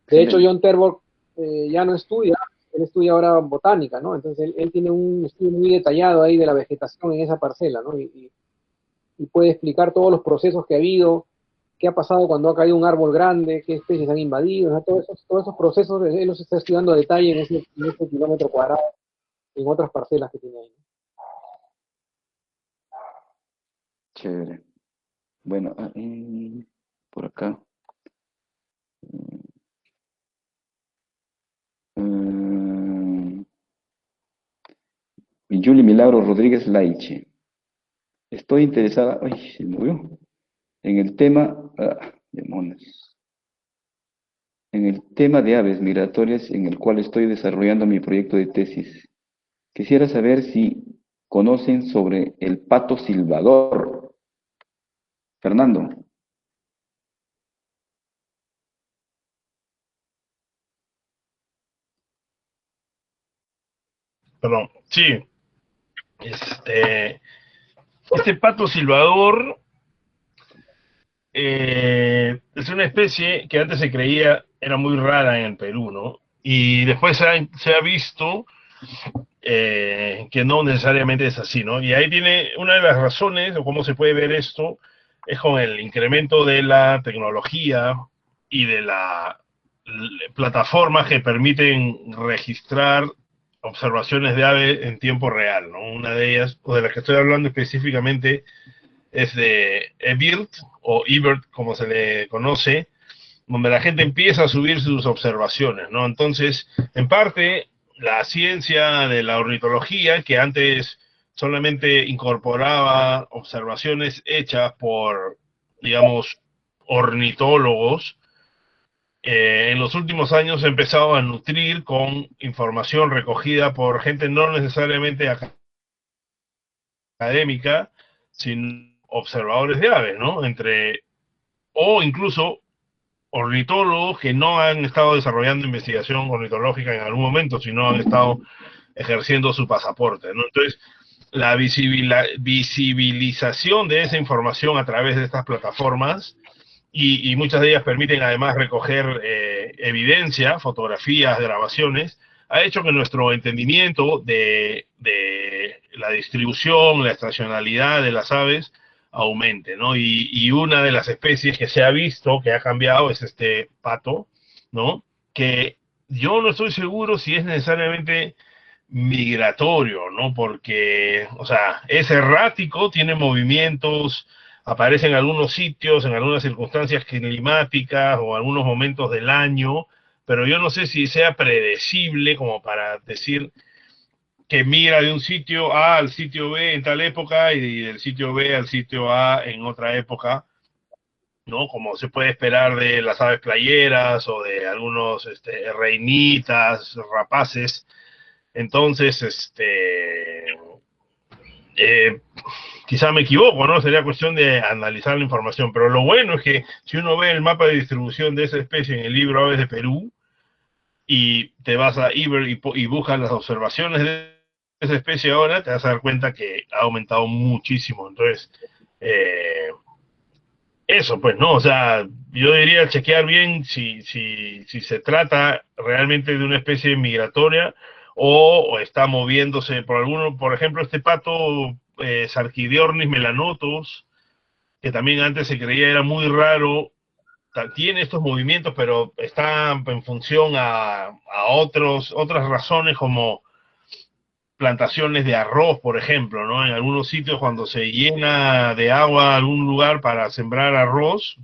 [SPEAKER 1] De hecho, John Terborg ya no estudia, él estudia ahora botánica, ¿no? Entonces él tiene un estudio muy detallado ahí de la vegetación en esa parcela, ¿no? Y puede explicar todos los procesos que ha habido, qué ha pasado cuando ha caído un árbol grande, qué especies han invadido, ¿no? Todos esos procesos él los está estudiando a detalle en ese km², en otras parcelas que tiene ahí.
[SPEAKER 3] Chévere. Bueno, por acá. Julie Milagro Rodríguez Laiche. Estoy interesada, ay, se movió, en el tema, demonios, en el tema de aves migratorias en el cual estoy desarrollando mi proyecto de tesis. Quisiera saber si conocen sobre el pato silbador. Fernando.
[SPEAKER 2] Perdón, sí. Este pato silbador es una especie que antes se creía era muy rara en el Perú, ¿no? Y después se ha visto que no necesariamente es así, ¿no? Y ahí tiene una de las razones, o cómo se puede ver esto, es con el incremento de la tecnología y de las plataformas que permiten registrar observaciones de aves en tiempo real, ¿no? Una de ellas, o de las que estoy hablando específicamente, es de eBird, o eBird como se le conoce, donde la gente empieza a subir sus observaciones, ¿no? Entonces, en parte, la ciencia de la ornitología, que antes solamente incorporaba observaciones hechas por, digamos, ornitólogos, en los últimos años se ha empezado a nutrir con información recogida por gente no necesariamente académica, sino observadores de aves, ¿no? O incluso ornitólogos que no han estado desarrollando investigación ornitológica en algún momento, sino han estado ejerciendo su pasaporte, ¿no? Entonces, la visibilización de esa información a través de estas plataformas, y muchas de ellas permiten además recoger evidencia, fotografías, grabaciones, ha hecho que nuestro entendimiento de la distribución, la estacionalidad de las aves aumente, ¿no? Y una de las especies que se ha visto que ha cambiado es este pato, ¿no? que yo no estoy seguro si es necesariamente migratorio, ¿no? Porque, o sea, es errático, tiene movimientos, aparece en algunos sitios, en algunas circunstancias climáticas o algunos momentos del año, pero yo no sé si sea predecible como para decir que migra de un sitio A al sitio B en tal época y del sitio B al sitio A en otra época, ¿no? Como se puede esperar de las aves playeras o de algunos reinitas, rapaces. Entonces, eh, quizá me equivoco, ¿no? Sería cuestión de analizar la información, pero lo bueno es que si uno ve el mapa de distribución de esa especie en el libro Aves de Perú y te vas a Iber y buscas las observaciones de esa especie ahora, te vas a dar cuenta que ha aumentado muchísimo. Entonces, eso pues, ¿no? O sea, yo diría chequear bien si se trata realmente de una especie migratoria o está moviéndose por alguno, por ejemplo, este pato Sarquidiornis melanotus, que también antes se creía era muy raro, tiene estos movimientos, pero está en función a otras razones como plantaciones de arroz, por ejemplo, ¿no? En algunos sitios cuando se llena de agua algún lugar para sembrar arroz,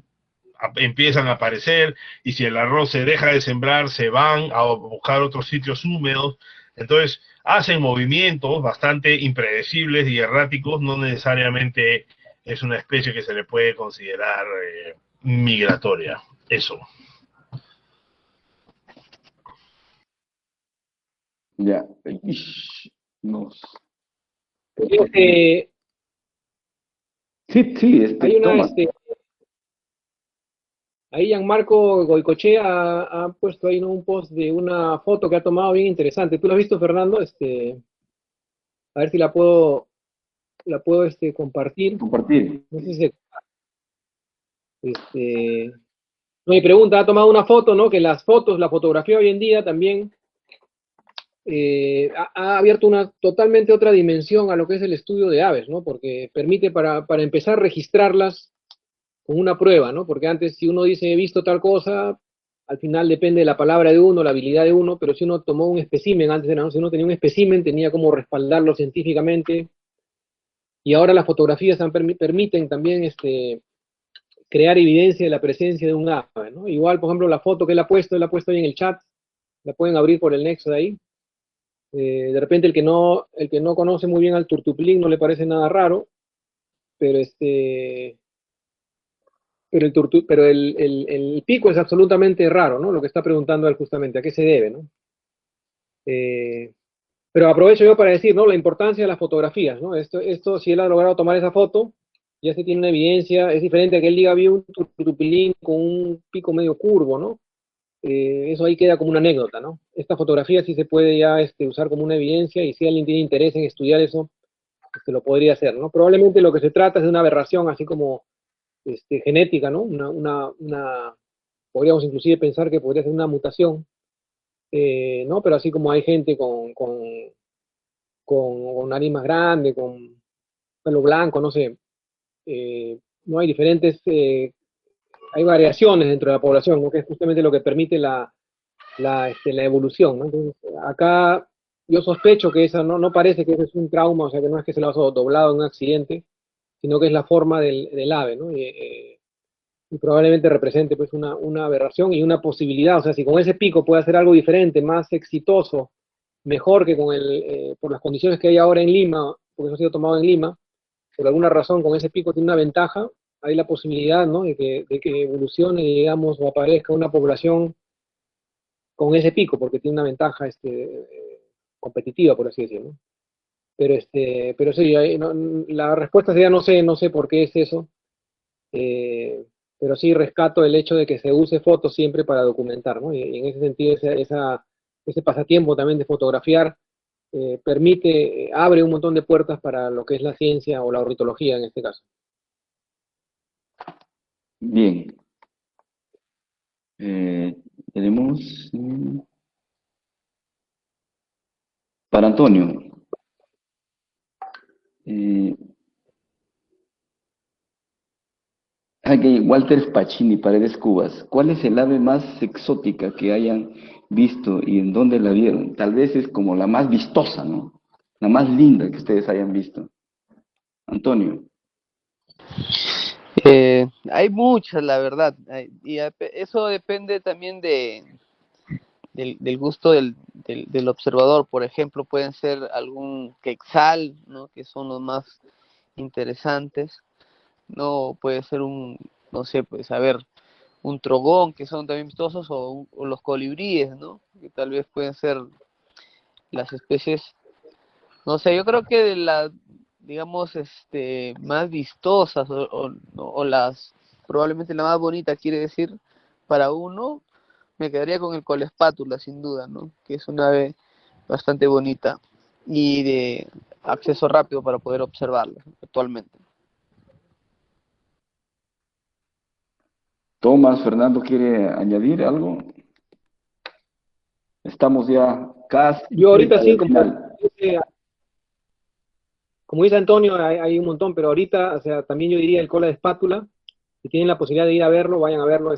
[SPEAKER 2] empiezan a aparecer, y si el arroz se deja de sembrar, se van a buscar otros sitios húmedos. Entonces, hacen movimientos bastante impredecibles y erráticos, no necesariamente es una especie que se le puede considerar migratoria. Eso.
[SPEAKER 3] Ya. Ish, no.
[SPEAKER 1] Este,
[SPEAKER 3] Sí, sí,
[SPEAKER 1] hay una,
[SPEAKER 3] toma.
[SPEAKER 1] ahí Gianmarco Goicochea ha puesto ahí, ¿no?, un post de una foto que ha tomado bien interesante. ¿Tú la has visto, Fernando? A ver si la puedo compartir.
[SPEAKER 3] Compartir.
[SPEAKER 1] No sé si no, mi pregunta, ha tomado una foto, ¿no? Que las fotos, la fotografía hoy en día también ha abierto una totalmente otra dimensión a lo que es el estudio de aves, ¿no? Porque permite para empezar registrarlas con una prueba, ¿no? Porque antes si uno dice he visto tal cosa, al final depende de la palabra de uno, la habilidad de uno, pero si uno tomó un espécimen, antes era, ¿no?, si uno tenía un espécimen, tenía como respaldarlo científicamente, y ahora las fotografías permiten también crear evidencia de la presencia de un ave, ¿no? Igual, por ejemplo, la foto que él ha puesto ahí en el chat, la pueden abrir por el nexo de ahí. De repente el que no conoce muy bien al turtupilín no le parece nada raro, pero el pico es absolutamente raro, ¿no? Lo que está preguntando él justamente, ¿a qué se debe, no? Eh, pero aprovecho yo para decir, ¿no?, la importancia de las fotografías, ¿no? Si él ha logrado tomar esa foto, ya se tiene una evidencia, es diferente a que él diga, vi un turtupilín con un pico medio curvo, ¿no? Eso ahí queda como una anécdota, ¿no? Esta fotografía sí se puede ya usar como una evidencia, y si alguien tiene interés en estudiar eso, lo podría hacer, ¿no? Probablemente lo que se trata es de una aberración así como genética, ¿no? Podríamos inclusive pensar que podría ser una mutación, ¿no? Pero así como hay gente con nariz más grande, con pelo blanco, no sé, no hay hay variaciones dentro de la población, ¿no?, que es justamente lo que permite la evolución, ¿no? Entonces, acá yo sospecho que esa no parece que ese es un trauma, o sea, que no es que se lo ha doblado en un accidente, sino que es la forma del ave, ¿no? Y probablemente represente pues una aberración y una posibilidad, o sea, si con ese pico puede hacer algo diferente, más exitoso, mejor que por las condiciones que hay ahora en Lima, porque eso ha sido tomado en Lima, por alguna razón con ese pico tiene una ventaja, hay la posibilidad, ¿no?, de que evolucione, digamos, o aparezca una población con ese pico, porque tiene una ventaja competitiva, por así decirlo, ¿no? Pero sí, la respuesta sería no sé por qué es eso, eh, pero sí rescato el hecho de que se use fotos siempre para documentar, ¿no? Y en ese sentido, ese pasatiempo también de fotografiar abre un montón de puertas para lo que es la ciencia o la ornitología en este caso.
[SPEAKER 3] Bien. Tenemos para Antonio. Eh, Ok, Walter Pacini, Paredes Cubas. ¿Cuál es el ave más exótica que hayan visto y en dónde la vieron? Tal vez es como la más vistosa, ¿no? La más linda que ustedes hayan visto. Antonio.
[SPEAKER 4] Hay muchas, la verdad, eso depende también del gusto del observador. Por ejemplo, pueden ser algún quetzal, ¿no? Que son los más interesantes, no puede ser no sé, pues a ver, un trogón, que son también vistosos, o los colibríes, ¿no? Que tal vez pueden ser las especies, no sé, yo creo que de las, digamos, más vistosas, o las, probablemente la más bonita, quiere decir, para uno, me quedaría con el colespátula, sin duda, ¿no? Que es una ave bastante bonita y de acceso rápido para poder observarla actualmente.
[SPEAKER 3] Tomás, Fernando, ¿quiere añadir algo? Estamos ya casi
[SPEAKER 1] Yo ahorita
[SPEAKER 3] cerca
[SPEAKER 1] sí,
[SPEAKER 3] del final.
[SPEAKER 1] como dice Antonio, hay un montón, pero ahorita, o sea, también yo diría el cola de espátula. Si tienen la posibilidad de ir a verlo, vayan a verlo.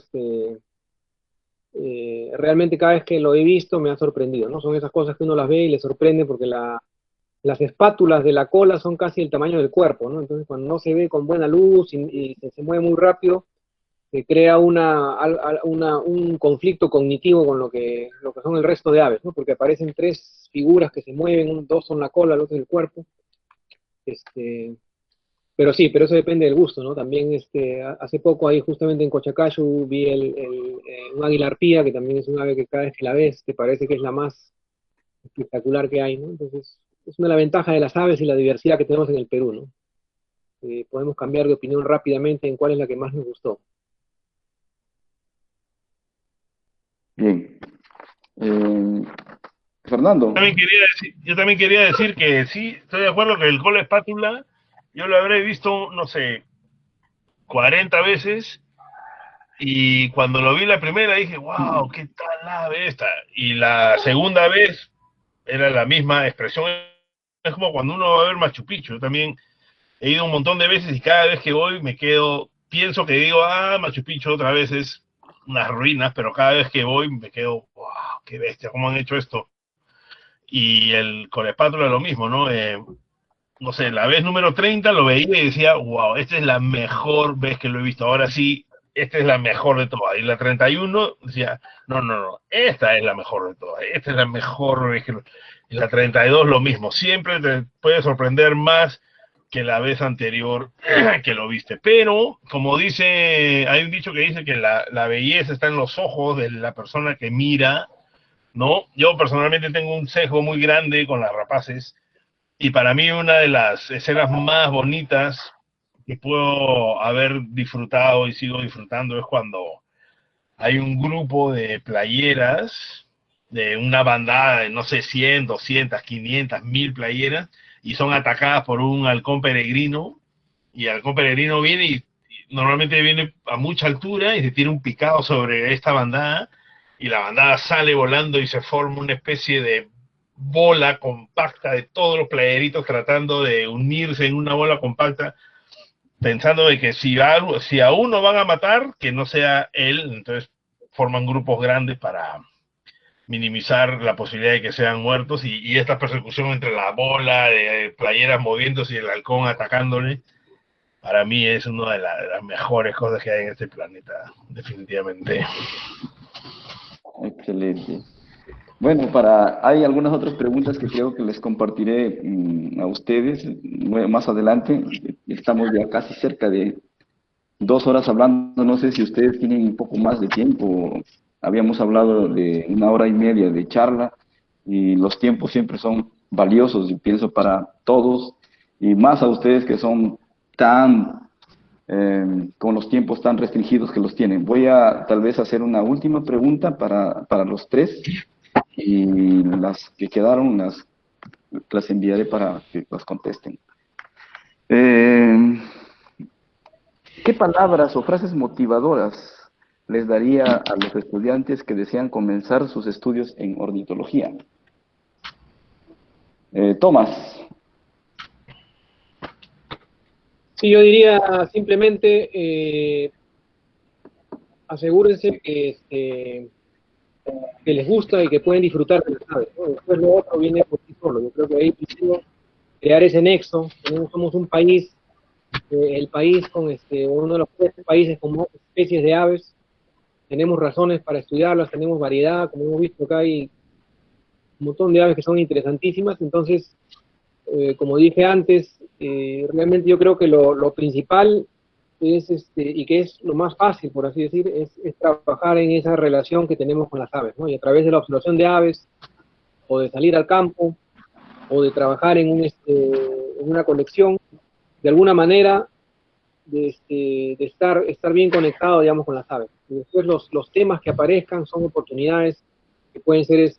[SPEAKER 1] Realmente cada vez que lo he visto me ha sorprendido, ¿no? Son esas cosas que uno las ve y le sorprende porque las espátulas de la cola son casi el tamaño del cuerpo, ¿no? Entonces cuando no se ve con buena luz y se mueve muy rápido, se crea un conflicto cognitivo con lo que son el resto de aves, ¿no? Porque aparecen tres figuras que se mueven, dos son la cola, el otro es el cuerpo. Pero sí, pero eso depende del gusto, ¿no? También hace poco ahí justamente en Cochacayu vi un águila arpía, que también es un ave que cada vez que la ves te parece que es la más espectacular que hay, ¿no? Entonces, es una de las ventajas de las aves y la diversidad que tenemos en el Perú, ¿no? Podemos cambiar de opinión rápidamente en cuál es la que más nos gustó.
[SPEAKER 3] Bien. Fernando.
[SPEAKER 2] Yo también quería decir que sí, estoy de acuerdo que el cola espátula, yo lo habré visto, no sé, 40 veces, y cuando lo vi la primera dije, wow, qué tal ave esta. Y la segunda vez era la misma expresión. Es como cuando uno va a ver Machu Picchu. Yo también he ido un montón de veces y cada vez que voy me quedo, pienso que digo, Machu Picchu otra vez es unas ruinas, pero cada vez que voy me quedo, wow, qué bestia, ¿cómo han hecho esto? Y el con la espátula lo mismo, ¿no? No sé, la vez número 30 lo veía y decía, wow, esta es la mejor vez que lo he visto. Ahora sí, esta es la mejor de todas. Y la 31 decía, no, no, no, esta es la mejor de todas. Esta es la mejor vez que lo... Y la 32 lo mismo. Siempre te puede sorprender más que la vez anterior que lo viste. Pero, como dice, hay un dicho que dice que la belleza está en los ojos de la persona que mira, ¿no? Yo personalmente tengo un sesgo muy grande con las rapaces y para mí una de las escenas más bonitas que puedo haber disfrutado y sigo disfrutando es cuando hay un grupo de playeras, de una bandada de, no sé, 100, 200, 500, 1000 playeras, y son atacadas por un halcón peregrino, y el halcón peregrino viene y normalmente viene a mucha altura y se tira un picado sobre esta bandada, y la bandada sale volando y se forma una especie de bola compacta de todos los playeritos tratando de unirse en una bola compacta, pensando de que si a uno van a matar, que no sea él. Entonces forman grupos grandes para minimizar la posibilidad de que sean muertos, y esta persecución entre la bola de playeras moviéndose y el halcón atacándole, para mí es una de las mejores cosas que hay en este planeta, definitivamente.
[SPEAKER 3] Excelente. Bueno, hay algunas otras preguntas que creo que les compartiré a ustedes más adelante. Estamos ya casi cerca de 2 horas hablando. No sé si ustedes tienen un poco más de tiempo. Habíamos hablado de 1 hora y media de charla y los tiempos siempre son valiosos, y pienso para todos y más a ustedes que son con los tiempos tan restringidos que los tienen. Voy a tal vez hacer una última pregunta para los tres, y las que quedaron las enviaré para que las contesten. ¿Qué palabras o frases motivadoras les daría a los estudiantes que desean comenzar sus estudios en ornitología? Tomás.
[SPEAKER 1] Sí, yo diría simplemente asegúrense que les gusta y que pueden disfrutar de las aves, ¿no? Después lo otro viene por sí solo. Yo creo que ahí primero crear ese nexo. Somos un país, el país con uno de los 3 países con más especies de aves. Tenemos razones para estudiarlas, tenemos variedad, como hemos visto acá hay un montón de aves que son interesantísimas. Entonces, como dije antes, realmente yo creo que lo principal es, y que es lo más fácil, por así decir, es trabajar en esa relación que tenemos con las aves, ¿no? Y a través de la observación de aves, o de salir al campo, o de trabajar en una colección, de alguna manera, de estar bien conectado, digamos, con las aves. Y después los temas que aparezcan son oportunidades que pueden ser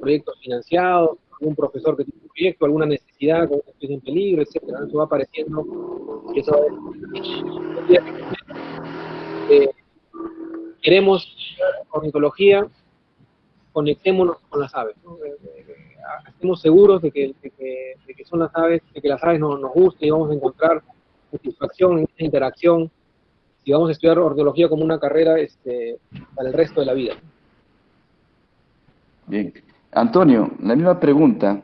[SPEAKER 1] proyectos financiados, algún profesor que tiene un proyecto, alguna necesidad, con una especie en peligro, etcétera. Eso va apareciendo, y eso eh, queremos ornitología, conectémonos con las aves, ¿no? Estemos seguros de que son las aves, de que las aves nos gusten y vamos a encontrar satisfacción en esa interacción y vamos a estudiar ornitología como una carrera para el resto de la vida.
[SPEAKER 3] Bien. Antonio, la misma pregunta.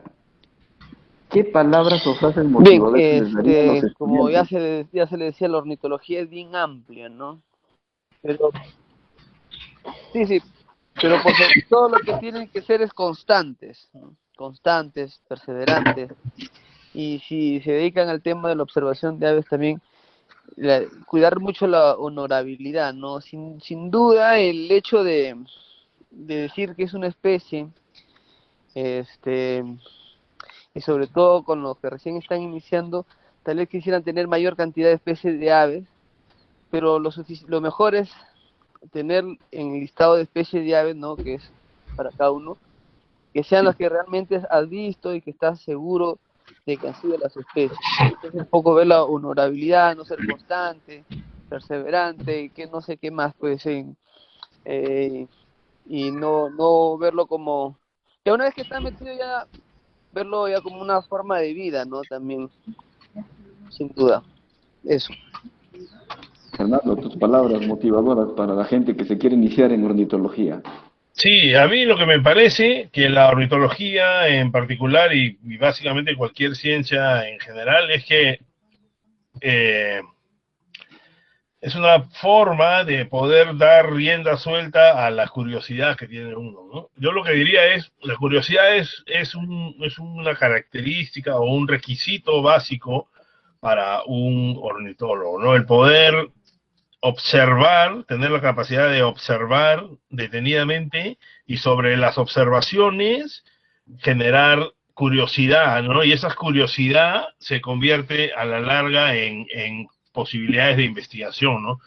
[SPEAKER 3] ¿Qué palabras o frases motivadoras les darían a los estudiantes?
[SPEAKER 4] Como ya se le decía, la ornitología es bien amplia, ¿no? Pero, sí, pero por sobre todo lo que tienen que ser es constantes, ¿no? Constantes, perseverantes, y si se dedican al tema de la observación de aves también, cuidar mucho la honorabilidad, ¿no? Sin duda el hecho de decir que es una especie, y sobre todo con los que recién están iniciando, tal vez quisieran tener mayor cantidad de especies de aves, pero lo mejor es tener en el listado de especies de aves, ¿no? Que es para cada uno, que sean las que realmente has visto y que estás seguro de que han sido las especies. Entonces un poco ver la honorabilidad, no ser constante, perseverante, que no sé qué más puede ser, y no verlo como, que una vez que estás metido ya, verlo ya como una forma de vida, ¿no? También, sin duda, eso.
[SPEAKER 3] Fernando, tus palabras motivadoras para la gente que se quiere iniciar en ornitología.
[SPEAKER 2] Sí, a mí lo que me parece que la ornitología en particular y básicamente cualquier ciencia en general es que es una forma de poder dar rienda suelta a la curiosidad que tiene uno, ¿no? Yo lo que diría es, la curiosidad es una característica o un requisito básico para un ornitólogo, ¿no? El poder observar, tener la capacidad de observar detenidamente y sobre las observaciones generar curiosidad, ¿no? Y esa curiosidad se convierte a la larga en posibilidades de investigación, ¿no?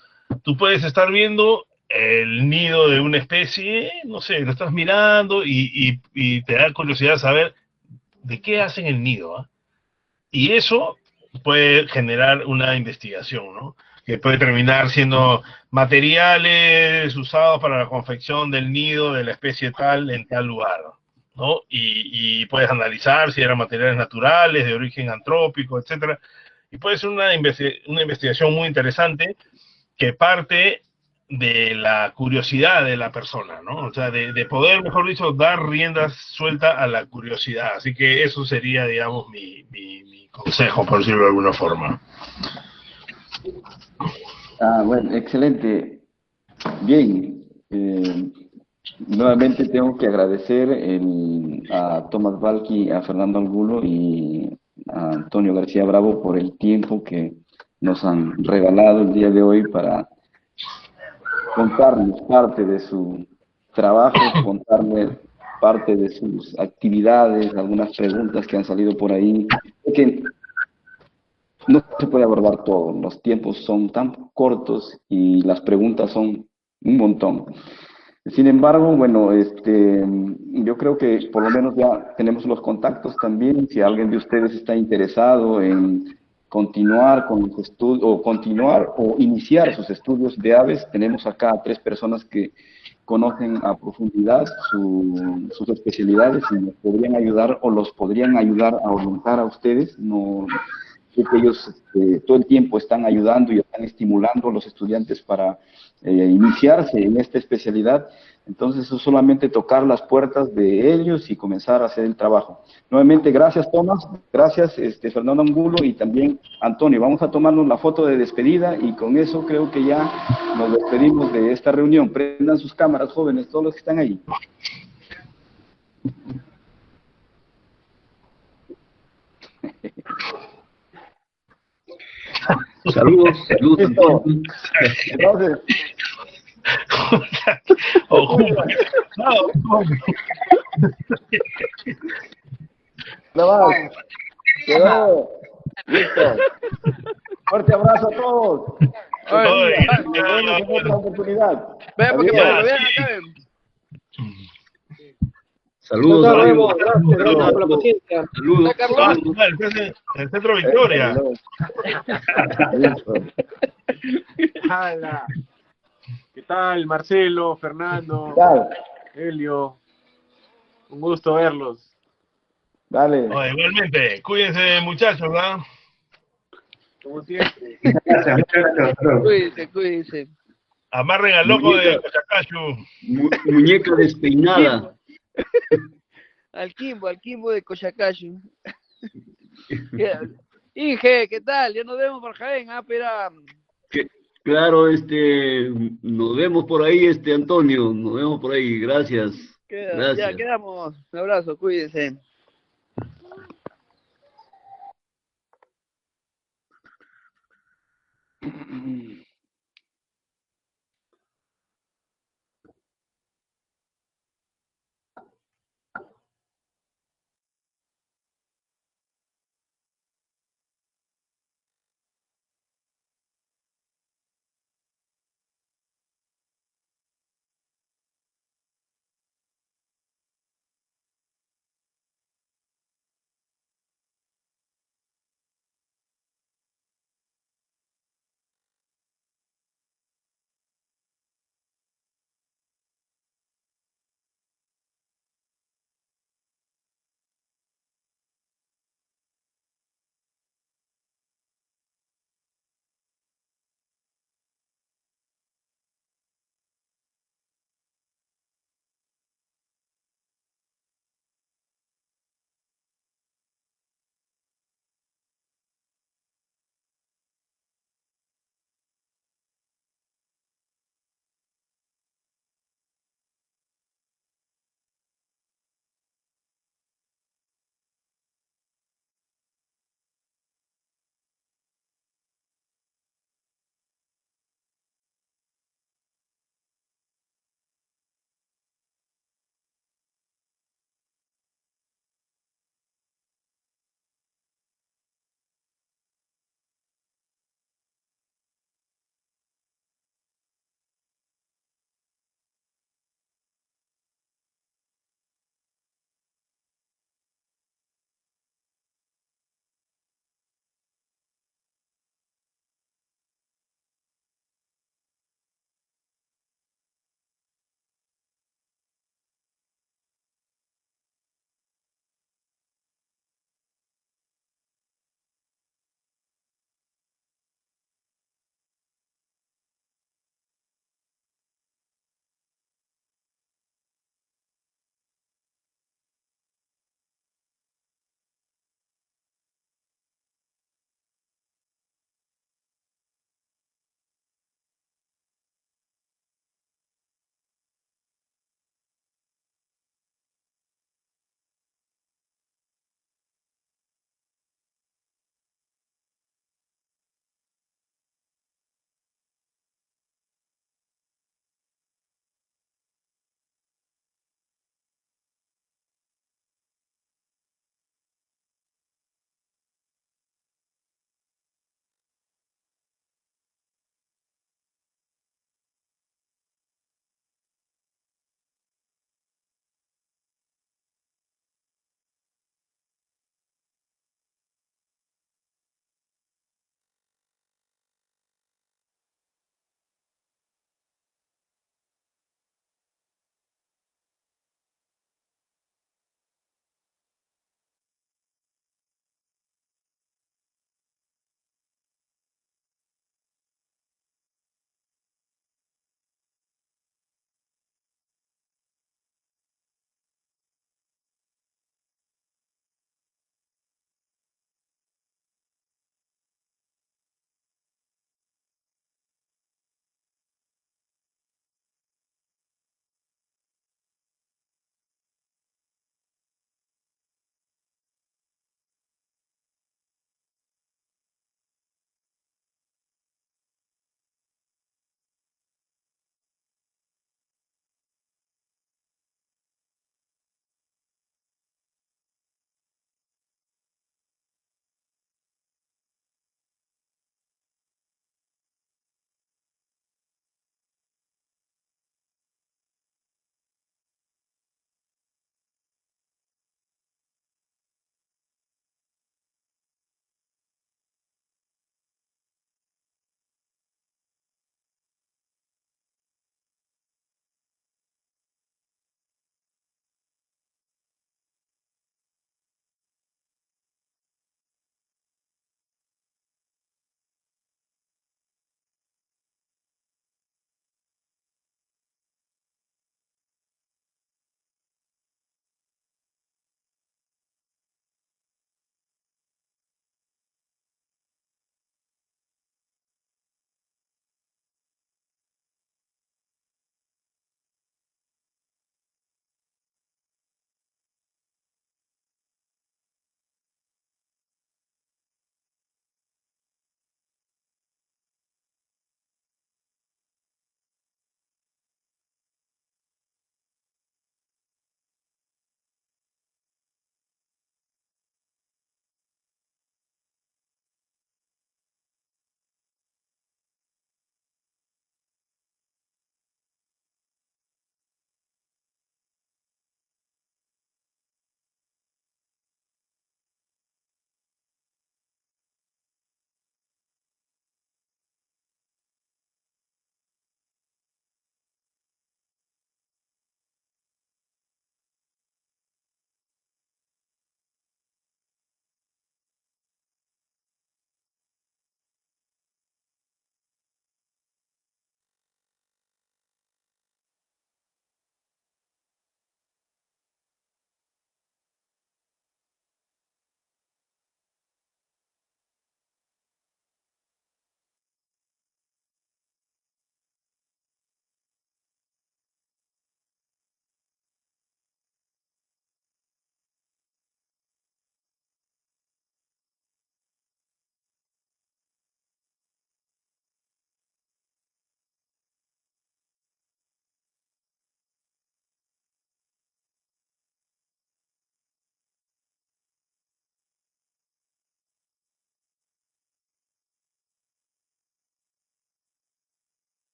[SPEAKER 2] Tú puedes estar viendo el nido de una especie, no sé, lo estás mirando y te da curiosidad saber de qué hacen el nido, ¿eh? Y eso puede generar una investigación, ¿no? Que puede terminar siendo materiales usados para la confección del nido de la especie tal en tal lugar, ¿no? Y puedes analizar si eran materiales naturales, de origen antrópico, etcétera. Y puede ser una investigación muy interesante que parte de la curiosidad de la persona, ¿no? O sea, de poder, mejor dicho, dar riendas suelta a la curiosidad. Así que eso sería, digamos, mi consejo, por decirlo de alguna forma.
[SPEAKER 3] Bueno, excelente. Bien, nuevamente tengo que agradecer a Tomás Balki, a Fernando Angulo y a Antonio García Bravo por el tiempo que nos han regalado el día de hoy para contarnos parte de su trabajo, contarnos parte de sus actividades, algunas preguntas que han salido por ahí, que no se puede abordar todo, los tiempos son tan cortos y las preguntas son un montón. Sin embargo, bueno, yo creo que por lo menos ya tenemos los contactos también. Si alguien de ustedes está interesado en continuar con los estudios, o continuar o iniciar sus estudios de aves, tenemos acá a 3 personas que conocen a profundidad sus especialidades y nos podrían ayudar o los podrían ayudar a orientar a ustedes. No, sé que ellos todo el tiempo están ayudando y están estimulando a los estudiantes para iniciarse en esta especialidad. Entonces es solamente tocar las puertas de ellos y comenzar a hacer el trabajo. Nuevamente, gracias Tomás, gracias Fernando Angulo y también Antonio. Vamos a tomarnos la foto de despedida y con eso creo que ya nos despedimos de esta reunión. Prendan sus cámaras, jóvenes, todos los que están ahí.
[SPEAKER 5] Saludos, saludos.
[SPEAKER 3] Entonces, nada más. Quedó. Listo. Fuerte abrazo a todos.
[SPEAKER 2] Oye,
[SPEAKER 3] Nos vemos en otra oportunidad.
[SPEAKER 4] Vean, porque
[SPEAKER 3] Adiós.
[SPEAKER 4] lo vean acá, ven.
[SPEAKER 5] Saludos,
[SPEAKER 1] Nos vemos,
[SPEAKER 5] amigos.
[SPEAKER 1] gracias por la paciencia.
[SPEAKER 5] Saludos.
[SPEAKER 4] Está Carlos.
[SPEAKER 2] en el Centro Victoria.
[SPEAKER 3] Listo.
[SPEAKER 6] Hola. ¿Qué tal, Marcelo, Fernando,
[SPEAKER 3] ¿Qué tal?
[SPEAKER 6] Helio? Un gusto verlos.
[SPEAKER 3] Dale.
[SPEAKER 2] Oye, igualmente, cuídense muchachos, ¿verdad?
[SPEAKER 6] Como siempre.
[SPEAKER 4] Cuídense, cuídense.
[SPEAKER 2] Amarren al loco de Cochacachu.
[SPEAKER 5] Muñeca despeinada.
[SPEAKER 4] Al Kimbo de Cochacayo. Inge, ¿qué tal? Ya nos vemos por Jaén, espera.
[SPEAKER 5] Claro, nos vemos por ahí, Antonio, nos vemos por ahí, gracias.
[SPEAKER 4] Ya
[SPEAKER 5] Gracias.
[SPEAKER 4] quedamos. Un abrazo, cuídense.